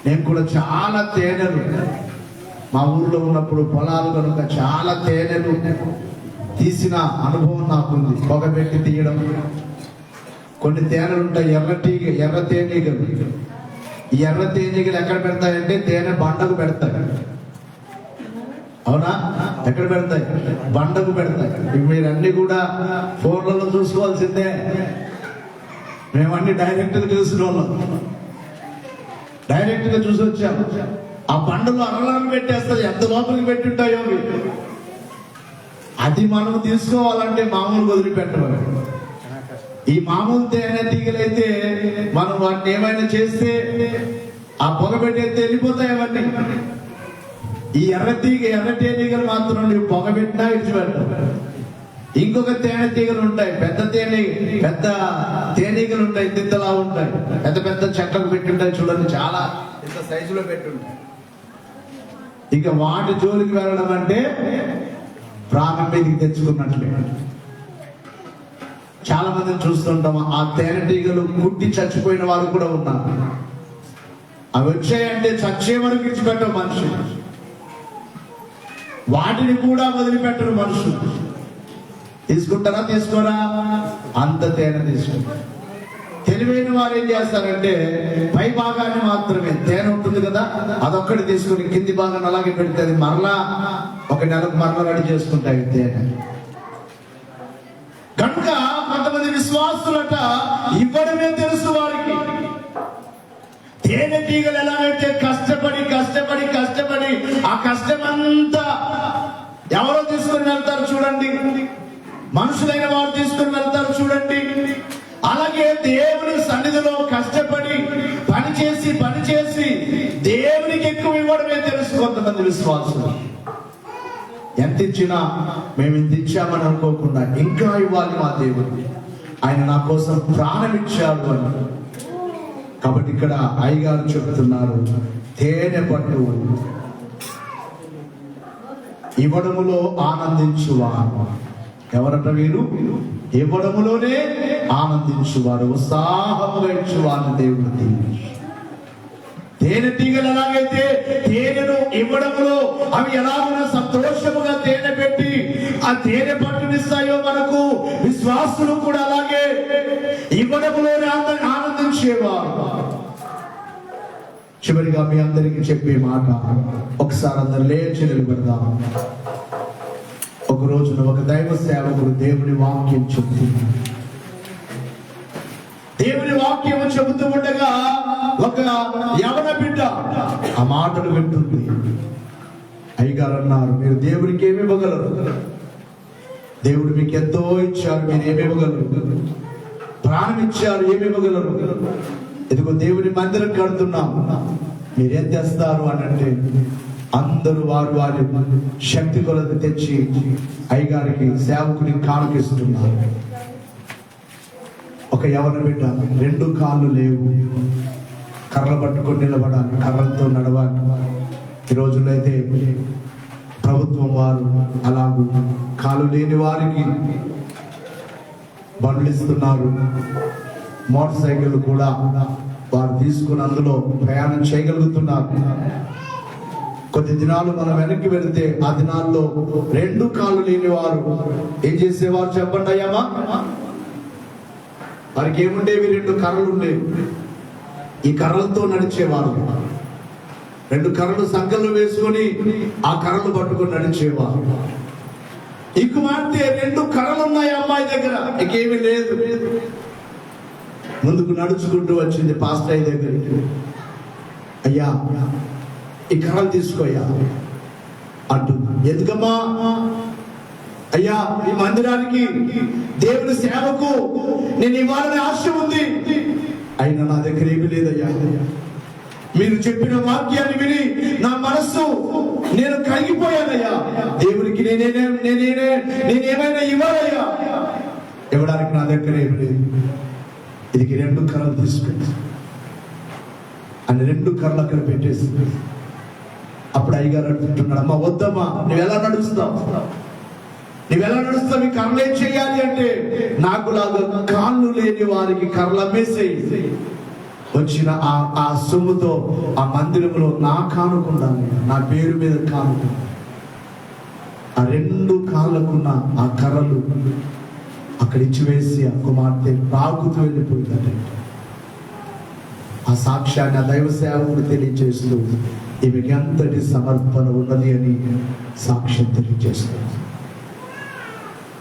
నేను కూడా చాలా తేనెలు మా ఊర్లో ఉన్నప్పుడు పొలాలు కనుక చాలా తేనెలు తీసిన అనుభవం నాకుంది. పొగబెట్టి తీయడం. కొన్ని తేనెలు ఉంటాయి, ఎర్ర తేనీగలు. ఈ ఎర్ర తేనీగలు ఎక్కడ పెడతాయంటే తేనె బండకు పెడతాయి. అవునా? ఎక్కడ పెడతాయి? బండకు పెడతాయి. మీరు అన్ని కూడా ఫోన్లలో చూసుకోవాల్సిందే. మేమన్నీ డైరెక్ట్గా చూసిన వాళ్ళం, డైరెక్ట్గా చూసి వచ్చాము. ఆ బండలు అరలను పెట్టేస్తాయి, ఎంత లోపలికి పెట్టింటాయో. అది మనం తీసుకోవాలంటే మామూలు వదిలిపెట్టవాలి. ఈ మామూలు తేనె తీగలైతే మనం వాటిని ఏమైనా చేస్తే ఆ పొగ పెట్టేస్తే వెళ్ళిపోతాయి అవన్నీ. ఈ ఎర్ర తేనీగలు మాత్రం నువ్వు పొగబెట్టినా ఇచ్చిపెట్టావు. ఇంకొక తేనెటీగలు ఉంటాయి, పెద్ద తేనీగలు ఉంటాయి, ఇంతలా ఉంటాయి, పెద్ద పెద్ద చెట్లకు పెట్టుంటాయి చూడండి, చాలా ఇంత సైజులో పెట్టుంటాయి. ఇక వాటి జోలికి వెళ్ళడం అంటే ప్రాణం మీదకి తెచ్చుకున్నట్లే. చాలా మందిని చూస్తుంటాం, ఆ తేనెటీగలు కుట్టి చచ్చిపోయిన వారు కూడా ఉన్నారు. అవి వచ్చాయంటే చచ్చే వరకు ఇచ్చిపెట్టవు మనుషులు, వాటిని కూడా వదిలిపెట్టరు మనుషులు. తీసుకుంటారా తీసుకోరా, అంత తేనె తీసుకుంటారు. తెలివైన వారు ఏం చేస్తారంటే పై భాగాన్ని మాత్రమే, తేనె ఉంటుంది కదా అదొక్కటి తీసుకుని కింది భాగాన్ని అలాగే పెడితే అది మరలా ఒక నెలకు మరలా రెడీ చేసుకుంటాయి తేనె. కనుక కొంతమంది విశ్వాసులట ఇవ్వడమే తెలుసు వారికి. తేనెటీగలు ఎలాగైతే కష్టపడి కష్టపడి కష్టపడి ఆ కష్టమంతా ఎవరో తీసుకుని వెళ్తారు చూడండి, మనుషులైన వారు తీసుకుని వెళ్తారు చూడండి. అలాగే దేవుని సన్నిధిలో కష్టపడి పనిచేసి దేవునికి ఎక్కువ ఇవ్వడమే తెలుసు కొంతమంది విశ్వాసులు. ఎంత ఇచ్చినా మేము ఇంత ఇచ్చామని అనుకోకుండా ఇంకా ఇవ్వాలి మా దేవుడు, ఆయన నా కోసం ప్రాణం ఇచ్చాడు అని. కాబట్టి ఇక్కడ అయ్యగారు చెబుతున్నారు, తేనె పట్టు ఇవ్వడములో ఆనందించువారు. ఎవరట వీరు? ఇవ్వడములోనే ఆనందించువారు, ఉత్సాహముగా ఇచ్చువారు దేవుడు దీవించు. తేనెటీగలు ఎలాగైతే తేనెను ఇవ్వడంలో అవి ఎలాగైనా సంతోషముగా తేనె పెట్టి ఆ తేనె పట్టునిస్తాయో మనకు విశ్వాసులు కూడా అలాగే ఇవ్వడంలోనే ఆనందించేవారు. చివరిగా మీ అందరికీ చెప్పే మాట, ఒకసారి అందరు లేచి నిలబడదాం. ఒక రోజున ఒక దైవ సేవకుడు దేవుని వాక్యం చెబుతున్నాడు. దేవుని వాక్యం చెబుతూ ఉండగా ఒక యవన బిడ్డ ఆ మాటలు వింటుంది. అయ్యగారు అన్నారు, మీరు దేవుడికి ఏమి ఇవ్వగలరు? దేవుడు మీకు ఎంతో ఇచ్చారు, మీరు ఏమి ఇవ్వగలరు? ప్రాణం ఇచ్చారు, ఏమి ఇవ్వగలరు? ఇదిగో దేవుని మందిరం కడుతున్నాం, మీరేం తెస్తారు అని అంటే అందరూ వారు వారి శక్తి కొలది తెచ్చి అయ్యగారికి సేవకుని కానుకిస్తున్నారు. ఒక యవన బిడ్డ, 2 కాళ్ళు లేవు, కర్రలు పట్టుకొని నిలబడాలి, కర్రలతో నడవాలి. ఈ రోజుల్లో అయితే ప్రభుత్వం వారు అలాగూ కాళ్ళు లేని వారికి బండ్లు ఇస్తున్నారు, మోటార్ సైకిల్ కూడా వారు తీసుకుని అందులో ప్రయాణం చేయగలుగుతున్నారు. కొద్ది దినాలు మనం వెనక్కి వెళితే ఆ దినాల్లో 2 కాళ్ళు లేని వారు ఏం చేసేవారు చెప్పండి అయ్యామా? వారికి ఏముండేవి? 2 కర్రలు ఉండేవి. ఈ కర్రలతో నడిచేవారు. 2 కర్రలు సంకల్లో వేసుకొని ఆ కర్రలు పట్టుకొని నడిచేవారు. ఈ కుమార్తె 2 కర్రలు ఉన్నాయి అమ్మాయి దగ్గర, ఇంకేమీ లేదు. ముందుకు నడుచుకుంటూ వచ్చింది పాస్టర్ అయ్య దగ్గరికి. అయ్యా ఈ కర్రలు తీసుకోయ్యా అంటుంది. ఎందుకమ్మా? అయ్యా ఈ మందిరానికి దేవుని సేవకు నేను ఇవ్వాలని ఆశ ఉంది, అయినా నా దగ్గర ఏమీ లేదయ్యా. మీరు చెప్పిన వాక్యాన్ని విని నా మనస్సు నేను కరిగిపోయానయ్యా. దేవునికి నేనేమైనా ఇవ్వాలయ్యా, ఇవ్వడానికి నా దగ్గర ఏమి లేదు. ఇది 2 కర్రలు తీసుకుంది అని 2 కర్రలు అక్కడ పెట్టేసి అప్పుడు అయ్యగారు అంటున్నాడు, అమ్మ వద్దమ్మా, నువ్వెలా నడుస్తావు? ఈ కర్రలు ఏం చేయాలి అంటే నాకులాగా కాళ్ళు లేని వారికి కర్రలు అమ్మేసేయి, వచ్చిన ఆ సొమ్ముతో ఆ మందిరంలో నా కానుకుండాలి, నా పేరు మీద కానుకు. ఆ 2 కాళ్ళకున్న ఆ కర్రలు అక్కడ ఇచ్చివేసి ఆ కుమార్తె తాకుతూ వెళ్ళిపోయిందంటే ఆ సాక్ష్యాన్ని ఆ దైవ సేవకుడు తెలియజేస్తూ ఈమెకి ఎంతటి సమర్పణ ఉన్నది అని సాక్ష్యం తెలియజేస్తుంది.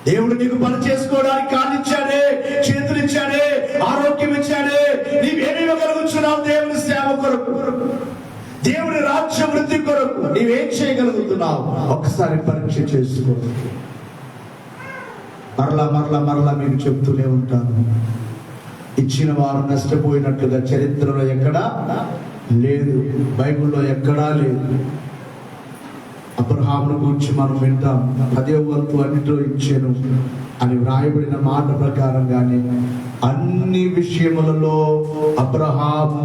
దేవుడు నీకు పని చేసుకోవడానికి కాళ్ళు ఇచ్చాడే, చేతులు ఇచ్చాడే, ఆరోగ్యం ఇచ్చాడే, నీవేమి ఇవ్వగలుగుతున్నావు? దేవుని సేవ కొరకు, దేవుని రాజ్య వృద్ధి కొరకు నీవేం చేయగలుగుతున్నావు? ఒకసారి పరీక్ష చేసుకో. మరలా మీకు చెప్తూనే ఉంటాను, ఇచ్చిన వారు నష్టపోయినట్లుగా చరిత్రలో ఎక్కడా లేదు, బైబిల్లో ఎక్కడా లేదు. అబ్రహామును గురించి మనం వింటాం. 10వ వంతు అన్నిటిలో ఇచ్చాను అని వ్రాయబడిన మాట ప్రకారంగానే అన్ని విషయములలో అబ్రహాము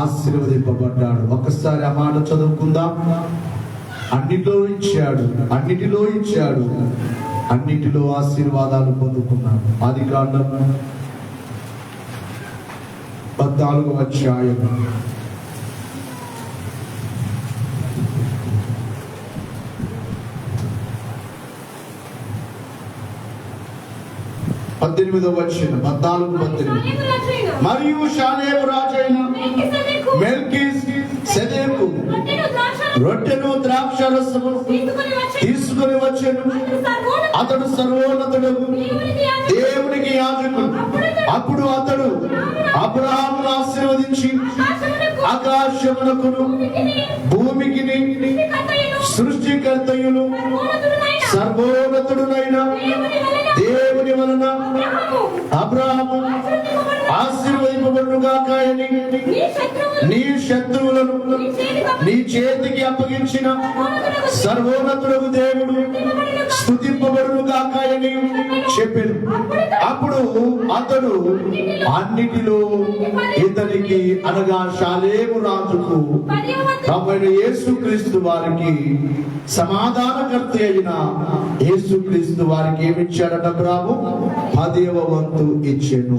ఆశీర్వదింపబడ్డాడు. ఒక్కసారి ఆ మాట చదువుకుందాం. అన్నిటిలో ఇచ్చాడు, అన్నిటిలో ఆశీర్వాదాలు పొందుకున్నాడు. ఆదికాండం 14వ అధ్యాయం 18వ వచనం 14:18. మరియు షాలేము రాజైన మెల్కీసెదెకు రొట్టెను ద్రాక్షారసము తీసుకుని వచ్చెను. అతడు సర్వోన్నతుడు, దేవునికి యాజకుడు. అప్పుడు అతడు అబ్రహామును ఆశీర్వదించి ఆకాశమునకును భూమికిని సృష్టికర్తయును సర్వోన్నతుడునైన దేవుని వలన అబ్రహాము ఆశీర్వదింపబడుగాక అని నీ శత్రువులను నీ చేతికి అప్పగించిన సర్వోన్నతుడు దేవుడు స్తుతింపబడుగాక అని చెప్పాను. అప్పుడు అతడు అన్నిటిలో ఇతనికి అనగా షాలేము రాజుకు ప్రభువైన యేసుక్రీస్తు వారికి సమాధానకర్త అయిన యేసుక్రీస్తు వారికి ఏమిచ్చాడట? అబ్రహాము 10వ వంతు ఇచ్చాను.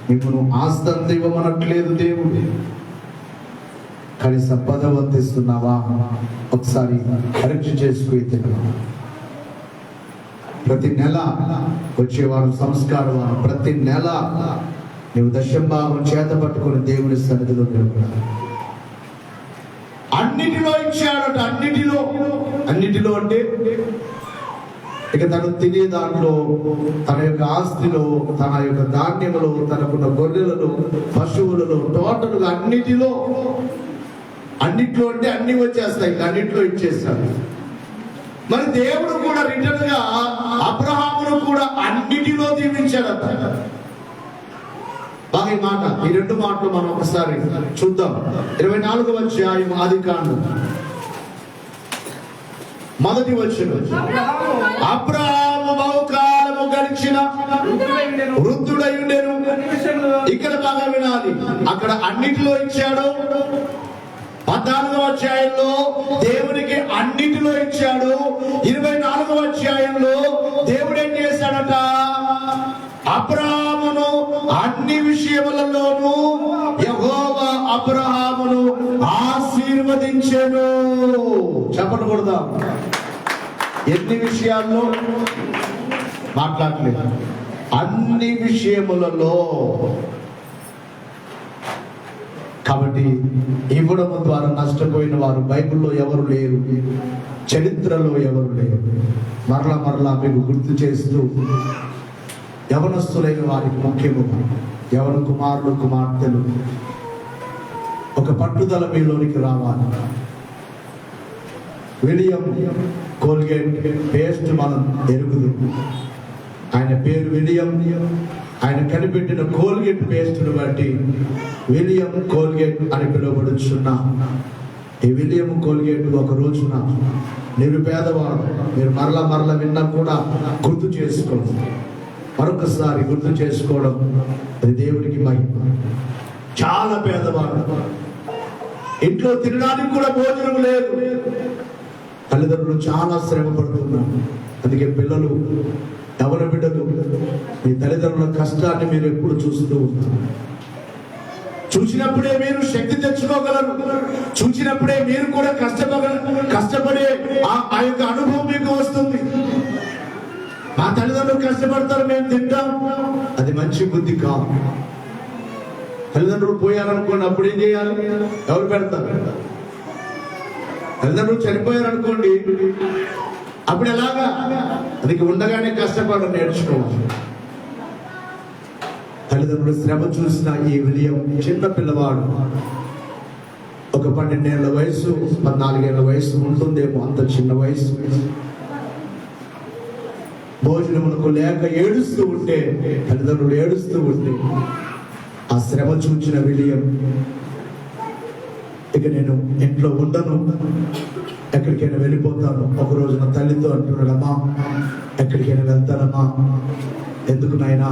మిమ్మల్ని ఆస్తంత ఇవ్వమనట్లేదు దేవుడు, కనీసం 10వ వంతు ఇస్తున్నావా? ఒకసారి పరీక్ష చేసుకుని ప్రతి నెల వచ్చేవారు సంస్కారం వారు ప్రతి నెల నువ్వు దశంభాగం చేత పట్టుకొని దేవుని సన్నిధిలో నిలబడాలి. అన్నిటిలో ఇచ్చాడట. అన్నిటిలో అంటే ఇక తను తినే దాంట్లో, తన యొక్క ఆస్తిలో, తన యొక్క ధాన్యములో, తనకున్న గొర్రెలలో, పశువులలో, టోటల్గా అన్నిటిలో అంటే అన్ని వచ్చేస్తాయి. అన్నిటిలో ఇచ్చేస్తాడు. మరి దేవుడు కూడా రిటర్న్ గా అబ్రహామును కూడా అన్నిటిలో దీవించాడట. బాగా ఈ మాట, ఈ 2 మాటలు మనం ఒకసారి చూద్దాం. 24వ అధ్యాయం ఆదికాండం 1వ వచనం. అబ్రహాము బహుకాలము గడిచిన వృద్ధుడయుండెను. ఇక్కడ బాగా వినాలి, అక్కడ అన్నిటిలో ఇచ్చాడు. 14వ అధ్యాయంలో దేవునికి అన్నిటిలో ఇచ్చాడు. 24వ అధ్యాయంలో దేవుడు ఏం చేశాడట? అబ్రహామును అన్ని విషయములలోనూ యెహోవా అబ్రహామును ఆశీర్వదించెను. చెప్పకూడదా? ఎన్ని విషయాల్లో మాట్లాడలేదు, అన్ని విషయములలో. కాబట్టి ఇవ్వడం ద్వారా నష్టపోయిన వారు బైబిల్లో ఎవరు లేరు, చరిత్రలో ఎవరు లేరు. మరలా మీకు గుర్తు చేస్తూ, యవనస్తులైన వారికి ముఖ్యము, యవన కుమారులు కుమార్తెలు ఒక పట్టుదల మీలోనికి రావాలి. విలియం కోల్గేట్ పేస్ట్ మనం ఎరుగుదు. ఆయన పేరు విలియం. ఆయన కనిపెట్టిన కోల్గేట్ పేస్ట్ను బట్టి విలియం కోల్గేట్ అని పిలువబడుచున్న ఈ విలియం కోల్గేట్ ఒక రోజున నిరుపేదవాడు. మీరు మరలా విన్నా కూడా గుర్తు చేసుకోండి. మరొకసారి గుర్తు చేసుకోవడం అది దేవుడికి మహిమ. చాలా పేదవాడు, ఇంట్లో తినడానికి కూడా భోజనం లేదు. తల్లిదండ్రులు చాలా శ్రమ పడుతున్నారు. అందుకే పిల్లలు, ఎవరి బిడ్డలు, మీ తల్లిదండ్రుల కష్టాన్ని మీరు ఎప్పుడు చూస్తూ ఉంటారు. చూసినప్పుడే మీరు శక్తి తెచ్చుకోగలరు. చూసినప్పుడే మీరు కూడా కష్టపడే ఆ యొక్క అనుభవం మీకు వస్తుంది. మా తల్లిదండ్రులు కష్టపడతారు, మేము తింటాం, అది మంచి బుద్ధి కాదు. తల్లిదండ్రులు పోయారనుకోండి, అప్పుడు ఏం చేయాలి? ఎవరు పెడతారు? తల్లిదండ్రులు చనిపోయారనుకోండి, అప్పుడు ఎలాగా? అది ఉండగానే కష్టపడడం నేర్చుకోవాలి. తల్లిదండ్రులు శ్రమ చూసిన ఈ విలియం చిన్న పిల్లవాడు, ఒక 12 ఏళ్ల వయసు, 14 ఏళ్ల వయసు ఉంటుందేమో, అంత చిన్న వయసు. భోజనమునకు లేక ఏడుస్తూ ఉంటే, తల్లిదండ్రులు ఏడుస్తూ ఉంటే, ఆ శ్రమ చూచిన విలియం ఇక నేను ఇంట్లో ఉండను, ఎక్కడికైనా వెళ్ళిపోతాను. ఒక రోజు నా తల్లితో అంటున్నాడు, అమ్మా ఎక్కడికైనా వెళ్తానమ్మా. ఎందుకు నాయనా,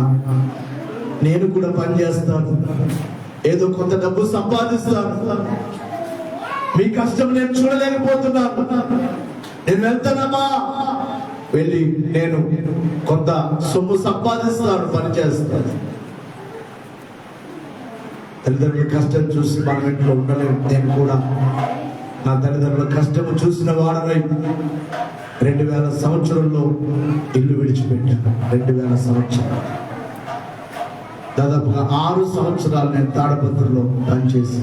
నేను కూడా పని చేస్తాను, ఏదో కొంత డబ్బు సంపాదిస్తాను, మీ కష్టం నేను చూడలేకపోతున్నాను, నేను వెళ్తానమ్మా, వెళ్ళి నేను కొంత సొమ్ము సంపాదిస్తాను, పని చేస్తాను. తల్లిదండ్రుల కష్టం చూసి మనం ఇంట్లో ఉండలేము. నేను కూడా నా తల్లిదండ్రుల కష్టము చూసిన వాడనై 2000 సంవత్సరంలో ఇల్లు విడిచిపెట్టాను. 2000 సంవత్సరం, దాదాపుగా 6 సంవత్సరాలు నేను తాడపత్రిలో పనిచేసి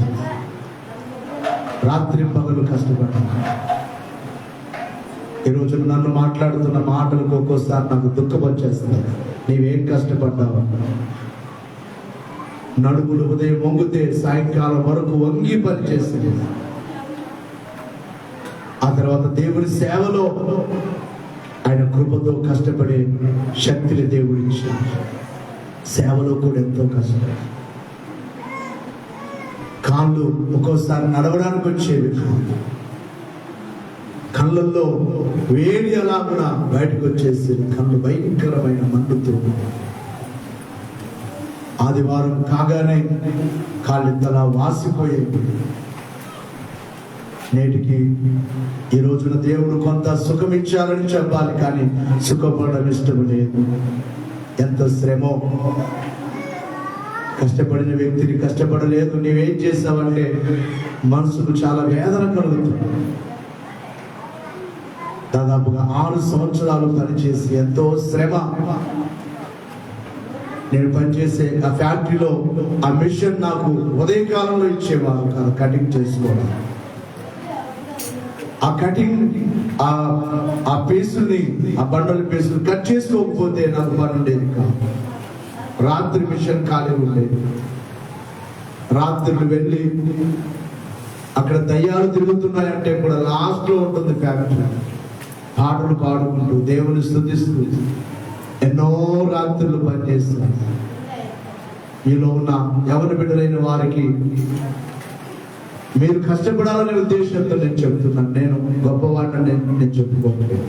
రాత్రి పగలు కష్టపడ్డాను. ఈరోజు నన్ను మాట్లాడుతున్న మాటలకు ఒక్కోసారి నాకు దుఃఖం వచ్చేస్తుంది. నీవేం కష్టపడ్డావు? నడుములు ఉదయం వంగితే సాయంకాలం వరకు వంగి పనిచేసింది. ఆ తర్వాత దేవుని సేవలో ఆయన కృపతో కష్టపడే శక్తిని దేవుడు ఇచ్చాడు. సేవలో కూడా ఎంతో కష్టం. కాళ్ళు ఒక్కోసారి నడవడానికి వచ్చేవి, కళ్ళల్లో వేడి అలా కూడా బయటకు వచ్చేసి కళ్ళు భయంకరమైన మండుతూ, ఆదివారం కాగానే కాళ్ళెంతలా వాసిపోయేవి. నేటికి ఈ రోజున దేవుడు కొంత సుఖం ఇచ్చారని చెప్పాలి, కానీ సుఖపడడం ఇష్టం లేదు. ఎంత శ్రమో, కష్టపడిన వ్యక్తిని కష్టపడలేదు నీవేం చేసావంటే మనసుకు చాలా వేదన కలుగుతుంది. దాదాపుగా 6 సంవత్సరాలు పనిచేసి ఎంతో శ్రమ. నేను పనిచేసే ఆ ఫ్యాక్టరీలో ఆ మిషన్ నాకు ఉదయకాలంలో ఇచ్చేవారు కాదు, కటింగ్ చేసుకోవడం. ఆ కటింగ్ ఆ పీసుల్ని, ఆ బండల పీసులు కట్ చేసుకోకపోతే నాకు పని ఉండేది కాదు. రాత్రి మిషన్ ఖాళీ ఉండేది. రాత్రులు వెళ్ళి అక్కడ దయ్యాలు తిరుగుతున్నాయంటే కూడా లాస్ట్ లో ఉంటుంది ఫ్యాక్టరీ. పాటలు పాడుకుంటూ దేవుని స్తుతిస్తూ ఎన్నో రాత్రులు పనిచేస్తాను. మీలో ఉన్న ఎవరి బిడ్డలైన వారికి మీరు కష్టపడాలనే ఉద్దేశంతో నేను చెప్తున్నాను. నేను గొప్పవాడిని నేను చెప్పుకోలేదు.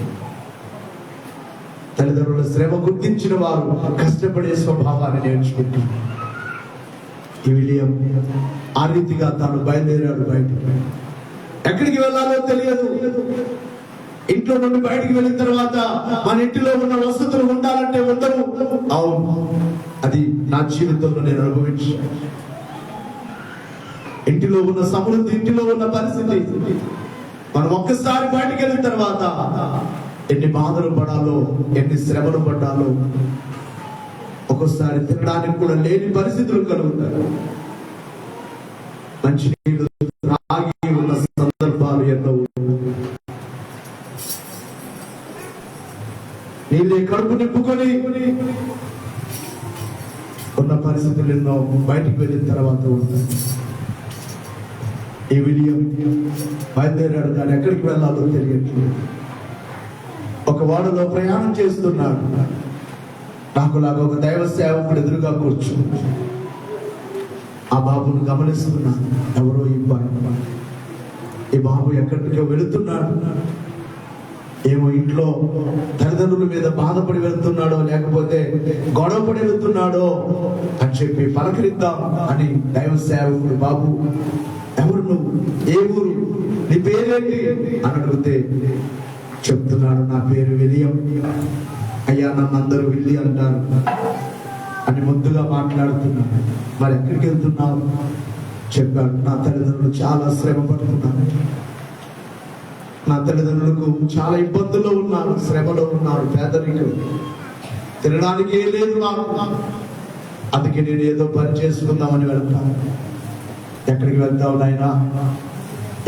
తల్లిదండ్రుల శ్రమ గుర్తించిన వారు కష్టపడే స్వభావాన్ని నేర్చుకుంటున్నారు. ఈ విలియం ఆ రీతిగా తాను బయలుదేరాడు. బయటికి ఎక్కడికి వెళ్ళాలో తెలియదు. ఇంట్లో నుండి బయటికి వెళ్ళిన తర్వాత మన ఇంటిలో ఉన్న వసతులు ఉండాలంటే ఉండవు. అవును, అది నా జీవితంలో నేను అనుభవించాను. ఇంటిలో ఉన్న సమృద్ధి, ఇంటిలో ఉన్న పరిస్థితి, మనం ఒక్కసారి బయటికి వెళ్ళిన తర్వాత ఎన్ని బాధలు పడాలో, ఎన్ని శ్రమలు పడ్డాలో, ఒక్కోసారి తినడానికి కూడా లేని పరిస్థితులు కలుగుతాయి. మంచి నీళ్లు త్రాగి ఉన్న సందర్భాలు ఎన్నో. నీళ్ళే కడుపు నింపుకొని ఉన్న పరిస్థితులు ఎన్నో బయటికి వెళ్ళిన తర్వాత ఉంటాయి. ఈ విలియం బయలుదేరాడు, కానీ ఎక్కడికి వెళ్ళాలో తెలియట్లేదు. ఒక వాడలో ప్రయాణం చేస్తున్నాడు. నాకులాగా ఒక దైవ సేవకుడు ఎదురుగా కూర్చుని ఆ బాబును గమనిస్తున్నాను. ఎవరో ఈ బాబు ఎక్కడికో వెళుతున్నాడు. ఏమో ఇంట్లో తల్లిదండ్రుల మీద బాధపడి వెళ్తున్నాడో, లేకపోతే గొడవపడి వెళ్తున్నాడో అని చెప్పి పలకరిద్దాం అని దైవ సేవకుడు, బాబు ఎవరు నువ్వు, ఏ ఊరు, నీ పేరేంటి అని అడిగితే చెప్తున్నాడు, నా పేరు విలియం. అయ్యా నన్ను అందరూ విల్లి అంటారు అని ముద్దుగా మాట్లాడుతున్నాడు. మరి ఎక్కడికి వెళ్తున్నావు చెప్పాడు. నా తల్లిదండ్రులు చాలా శ్రమ పడుతున్నారు. నా తల్లిదండ్రులకు చాలా ఇబ్బందుల్లో ఉన్నారు, శ్రమలో ఉన్నారు, పేదరికం, తినడానికి ఏం లేదు నాకు. అందుకే నేను ఏదో పని చేసుకుందామని వెళ్తాను. ఎక్కడికి వెళ్తావు నాయనా?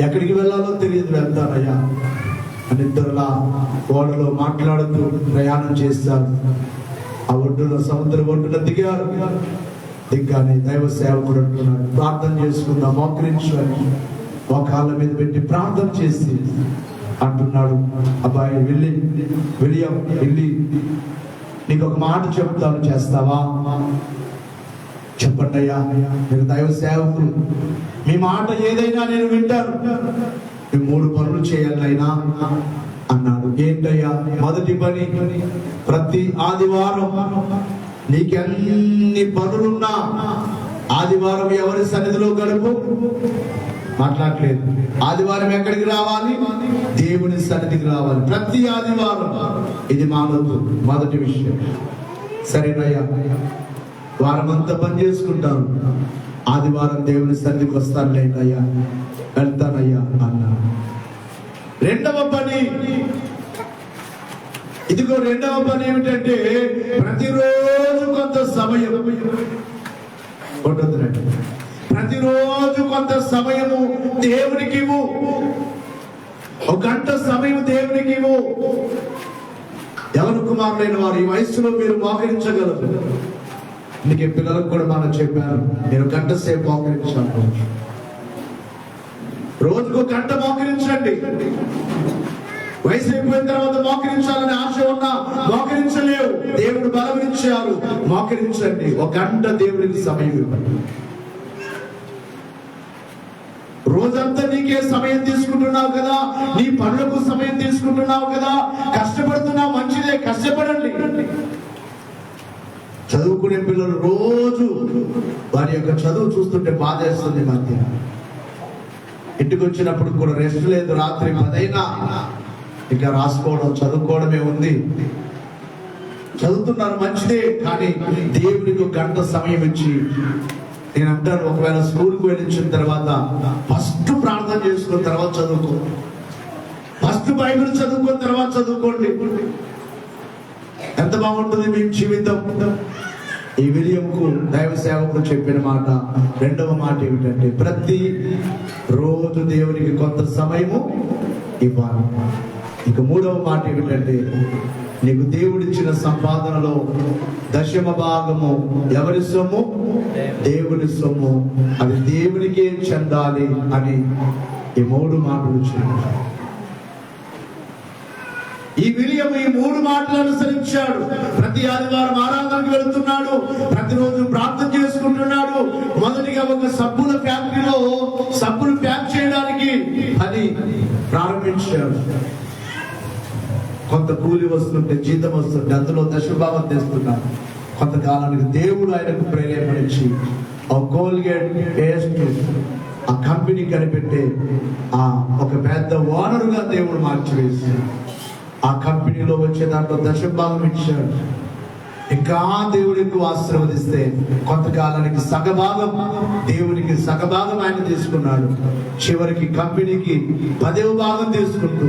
ఎక్కడికి వెళ్ళాలో తెలియదు, వెళ్తానయ్యా అని ఇద్దరులా ఓడలో మాట్లాడుతూ ప్రయాణం చేస్తారు. ఆ ఒడ్డులో, సముద్ర ఒడ్డున దిగారు. దిగ్గానే దైవ సేవకుడు అంటున్నాడు, ప్రార్థన చేసుకుందాం, మోకరించు అని మోకాళ్ళ మీద పెట్టి ప్రార్థన చేసి అంటున్నాడు, అబ్బాయి విలియం, నీకు ఒక మాట చెప్తాను, చేస్తావా? చెప్పండి అయ్యా, మీరు దైవ సేవకులు, మీ మాట ఏదైనా నేను వింటాను, మీ 3 పనులు చేయాలైనా అన్నాడు. ఏంటయ్యా? మొదటి పని, ప్రతి ఆదివారం నీకెన్ని పనులున్నా ఆదివారం ఎవరి సన్నిధిలో గడుపు. మాట్లాడలేదు. ఆదివారం ఎక్కడికి రావాలి? దేవుని సన్నిధికి రావాలి. ప్రతి ఆదివారం ఇది మానవద్దు. మొదటి విషయం. సరేనయ్యా, వారమంతా పని చేసుకుంటాను, ఆదివారం దేవుని సన్నిధికి వస్తాను లేదయ్యా, వెళ్తానయ్యా అన్నాడు. రెండవ పని, ఇదిగో రెండవ పని ఏమిటంటే ప్రతిరోజు కొంత సమయం ఉంటుందండి. ప్రతిరోజు కొంత సమయము దేవునికి ఇవ్వు. 1 గంట సమయం దేవునికి ఇవ్వు. ఎవరు కుమారులైన వారు ఈ వయసులో మీరు మోకరించగలరు. అందుకే పిల్లలకు కూడా మనం చెప్పారు, నేను 1 గంట సేపు మోకరించాను. రోజుకు 1 గంట మోకరించండి. వయసు అయిపోయిన తర్వాత మోకరించాలని ఆశ ఉన్నా మోకరించలేవు. దేవుడు బలం ఇచ్చారు, మోకరించండి. 1 గంట దేవునికి సమయం ఇవ్వండి. రోజంతా నీకే సమయం తీసుకుంటున్నావు కదా, నీ పనులకు సమయం తీసుకుంటున్నావు కదా, కష్టపడుతున్నావు, మంచిదే, కష్టపడండి. చదువుకునే పిల్లలు రోజు వారి యొక్క చదువు చూస్తుంటే బాధేస్తుంది. మధ్య ఇంటికి వచ్చినప్పుడు కూడా రెస్ట్ లేదు. రాత్రి 10 అయినా ఇంకా రాసుకోవడం, చదువుకోవడమే ఉంది. చదువుతున్నారు, మంచిదే, కానీ దేవునికి 1 గంట సమయం ఇచ్చి, నేను అంటాను, ఒకవేళ స్కూల్కి వెళ్ళించిన తర్వాత ఫస్ట్ ప్రార్థన చేసుకున్న తర్వాత చదువుకో, ఫస్ట్ బైబిల్ చదువుకున్న తర్వాత చదువుకోండి. ఎంత బాగుంటుంది మీ జీవితం. ఈ విలియంకు దైవ సేవకుడు చెప్పిన మాట. రెండవ మాట ఏమిటంటే ప్రతి రోజు దేవునికి కొంత సమయము ఇవ్వాలి. ఇక మూడవ మాట ఏమిటంటే నీకు దేవుడిచ్చిన సంపాదనలో 10వ భాగము ఎవరి సొమ్ము? దేవుని సొమ్ము. అది దేవునికే చెందాలి అని ఈ 3 మాటలు చెప్పారు. ఈ విలియం ఈ 3 మాటలు అనుసరించాడు. ప్రతి ఆదివారం ఆరాధనకు వెళుతున్నాడు, ప్రతిరోజు ప్రార్థన చేసుకుంటున్నాడు. మొదటిగా ఒక సబ్బుల ఫ్యాక్టరీలో సబ్బులు ప్యాక్ చేయడానికి అని ప్రారంభించాడు. కొంత కూలి వస్తుంటే, జీతం వస్తుంటే అందులో 10వ భాగం తెస్తున్నాడు. కొంతకాలానికి దేవుడు ఆయనకు ప్రేరేపణించి ఆ కోల్గేట్ పేస్ట్ ఆ కంపెనీ కనిపెట్టే ఒక పెద్ద ఓనరుగా దేవుడు మార్చివేసి ఆ కంపెనీలో వచ్చే దాంట్లో 10వ భాగం ఇచ్చాడు. ఇంకా దేవుడికి ఆశీర్వదిస్తే కొంతకాలానికి సగభాగం దేవునికి, సగభాగం ఆయన తీసుకున్నాడు. చివరికి కంపెనీకి 10వ భాగం తీసుకుంటూ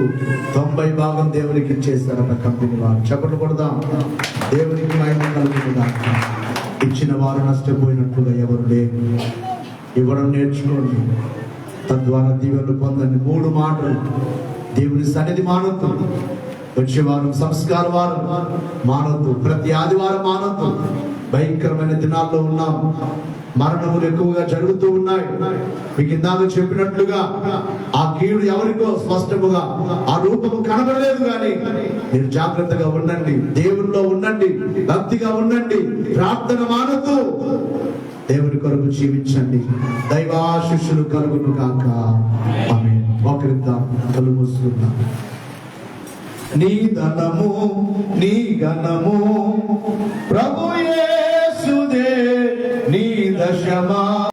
90 భాగం దేవునికి ఇచ్చేస్తారట కంపెనీ వారు. చెప్పండి కొడదాం, దేవునికి మహిమ కలుగుతుందా. ఇచ్చిన వారు నష్టపోయినట్లుగా ఎవరు లేరు. ఇవ్వడం నేర్చుకోండి, తద్వారా దీవెనలు పొందండి. 3 మాటలు. దేవుని సన్నిధి మానొద్దు, వచ్చే వారం సంస్కార వారం మానొద్దు, ప్రతి ఆదివారం మానొద్దు. భయంకరమైన దినాల్లో ఉన్నాం, మరణములు ఎక్కువగా జరుగుతూ ఉన్నాయి. మీకు ఇందాక చెప్పినట్లుగా ఆ కీడు ఎవరికో స్పష్టముగా ఆ రూపము కనబడలేదు, కానీ మీరు జాగ్రత్తగా ఉండండి, దేవునిలో ఉండండి, భక్తిగా ఉండండి, ప్రార్థన మానొద్దు, దేవుని కొరకు జీవించండి. దైవాశిష్యులు కలుగును కాక. ఆమేన్. మోకరిద్దాం, కళ్ళు మూసుకుందాం. నీ ధనము నీ ఘనము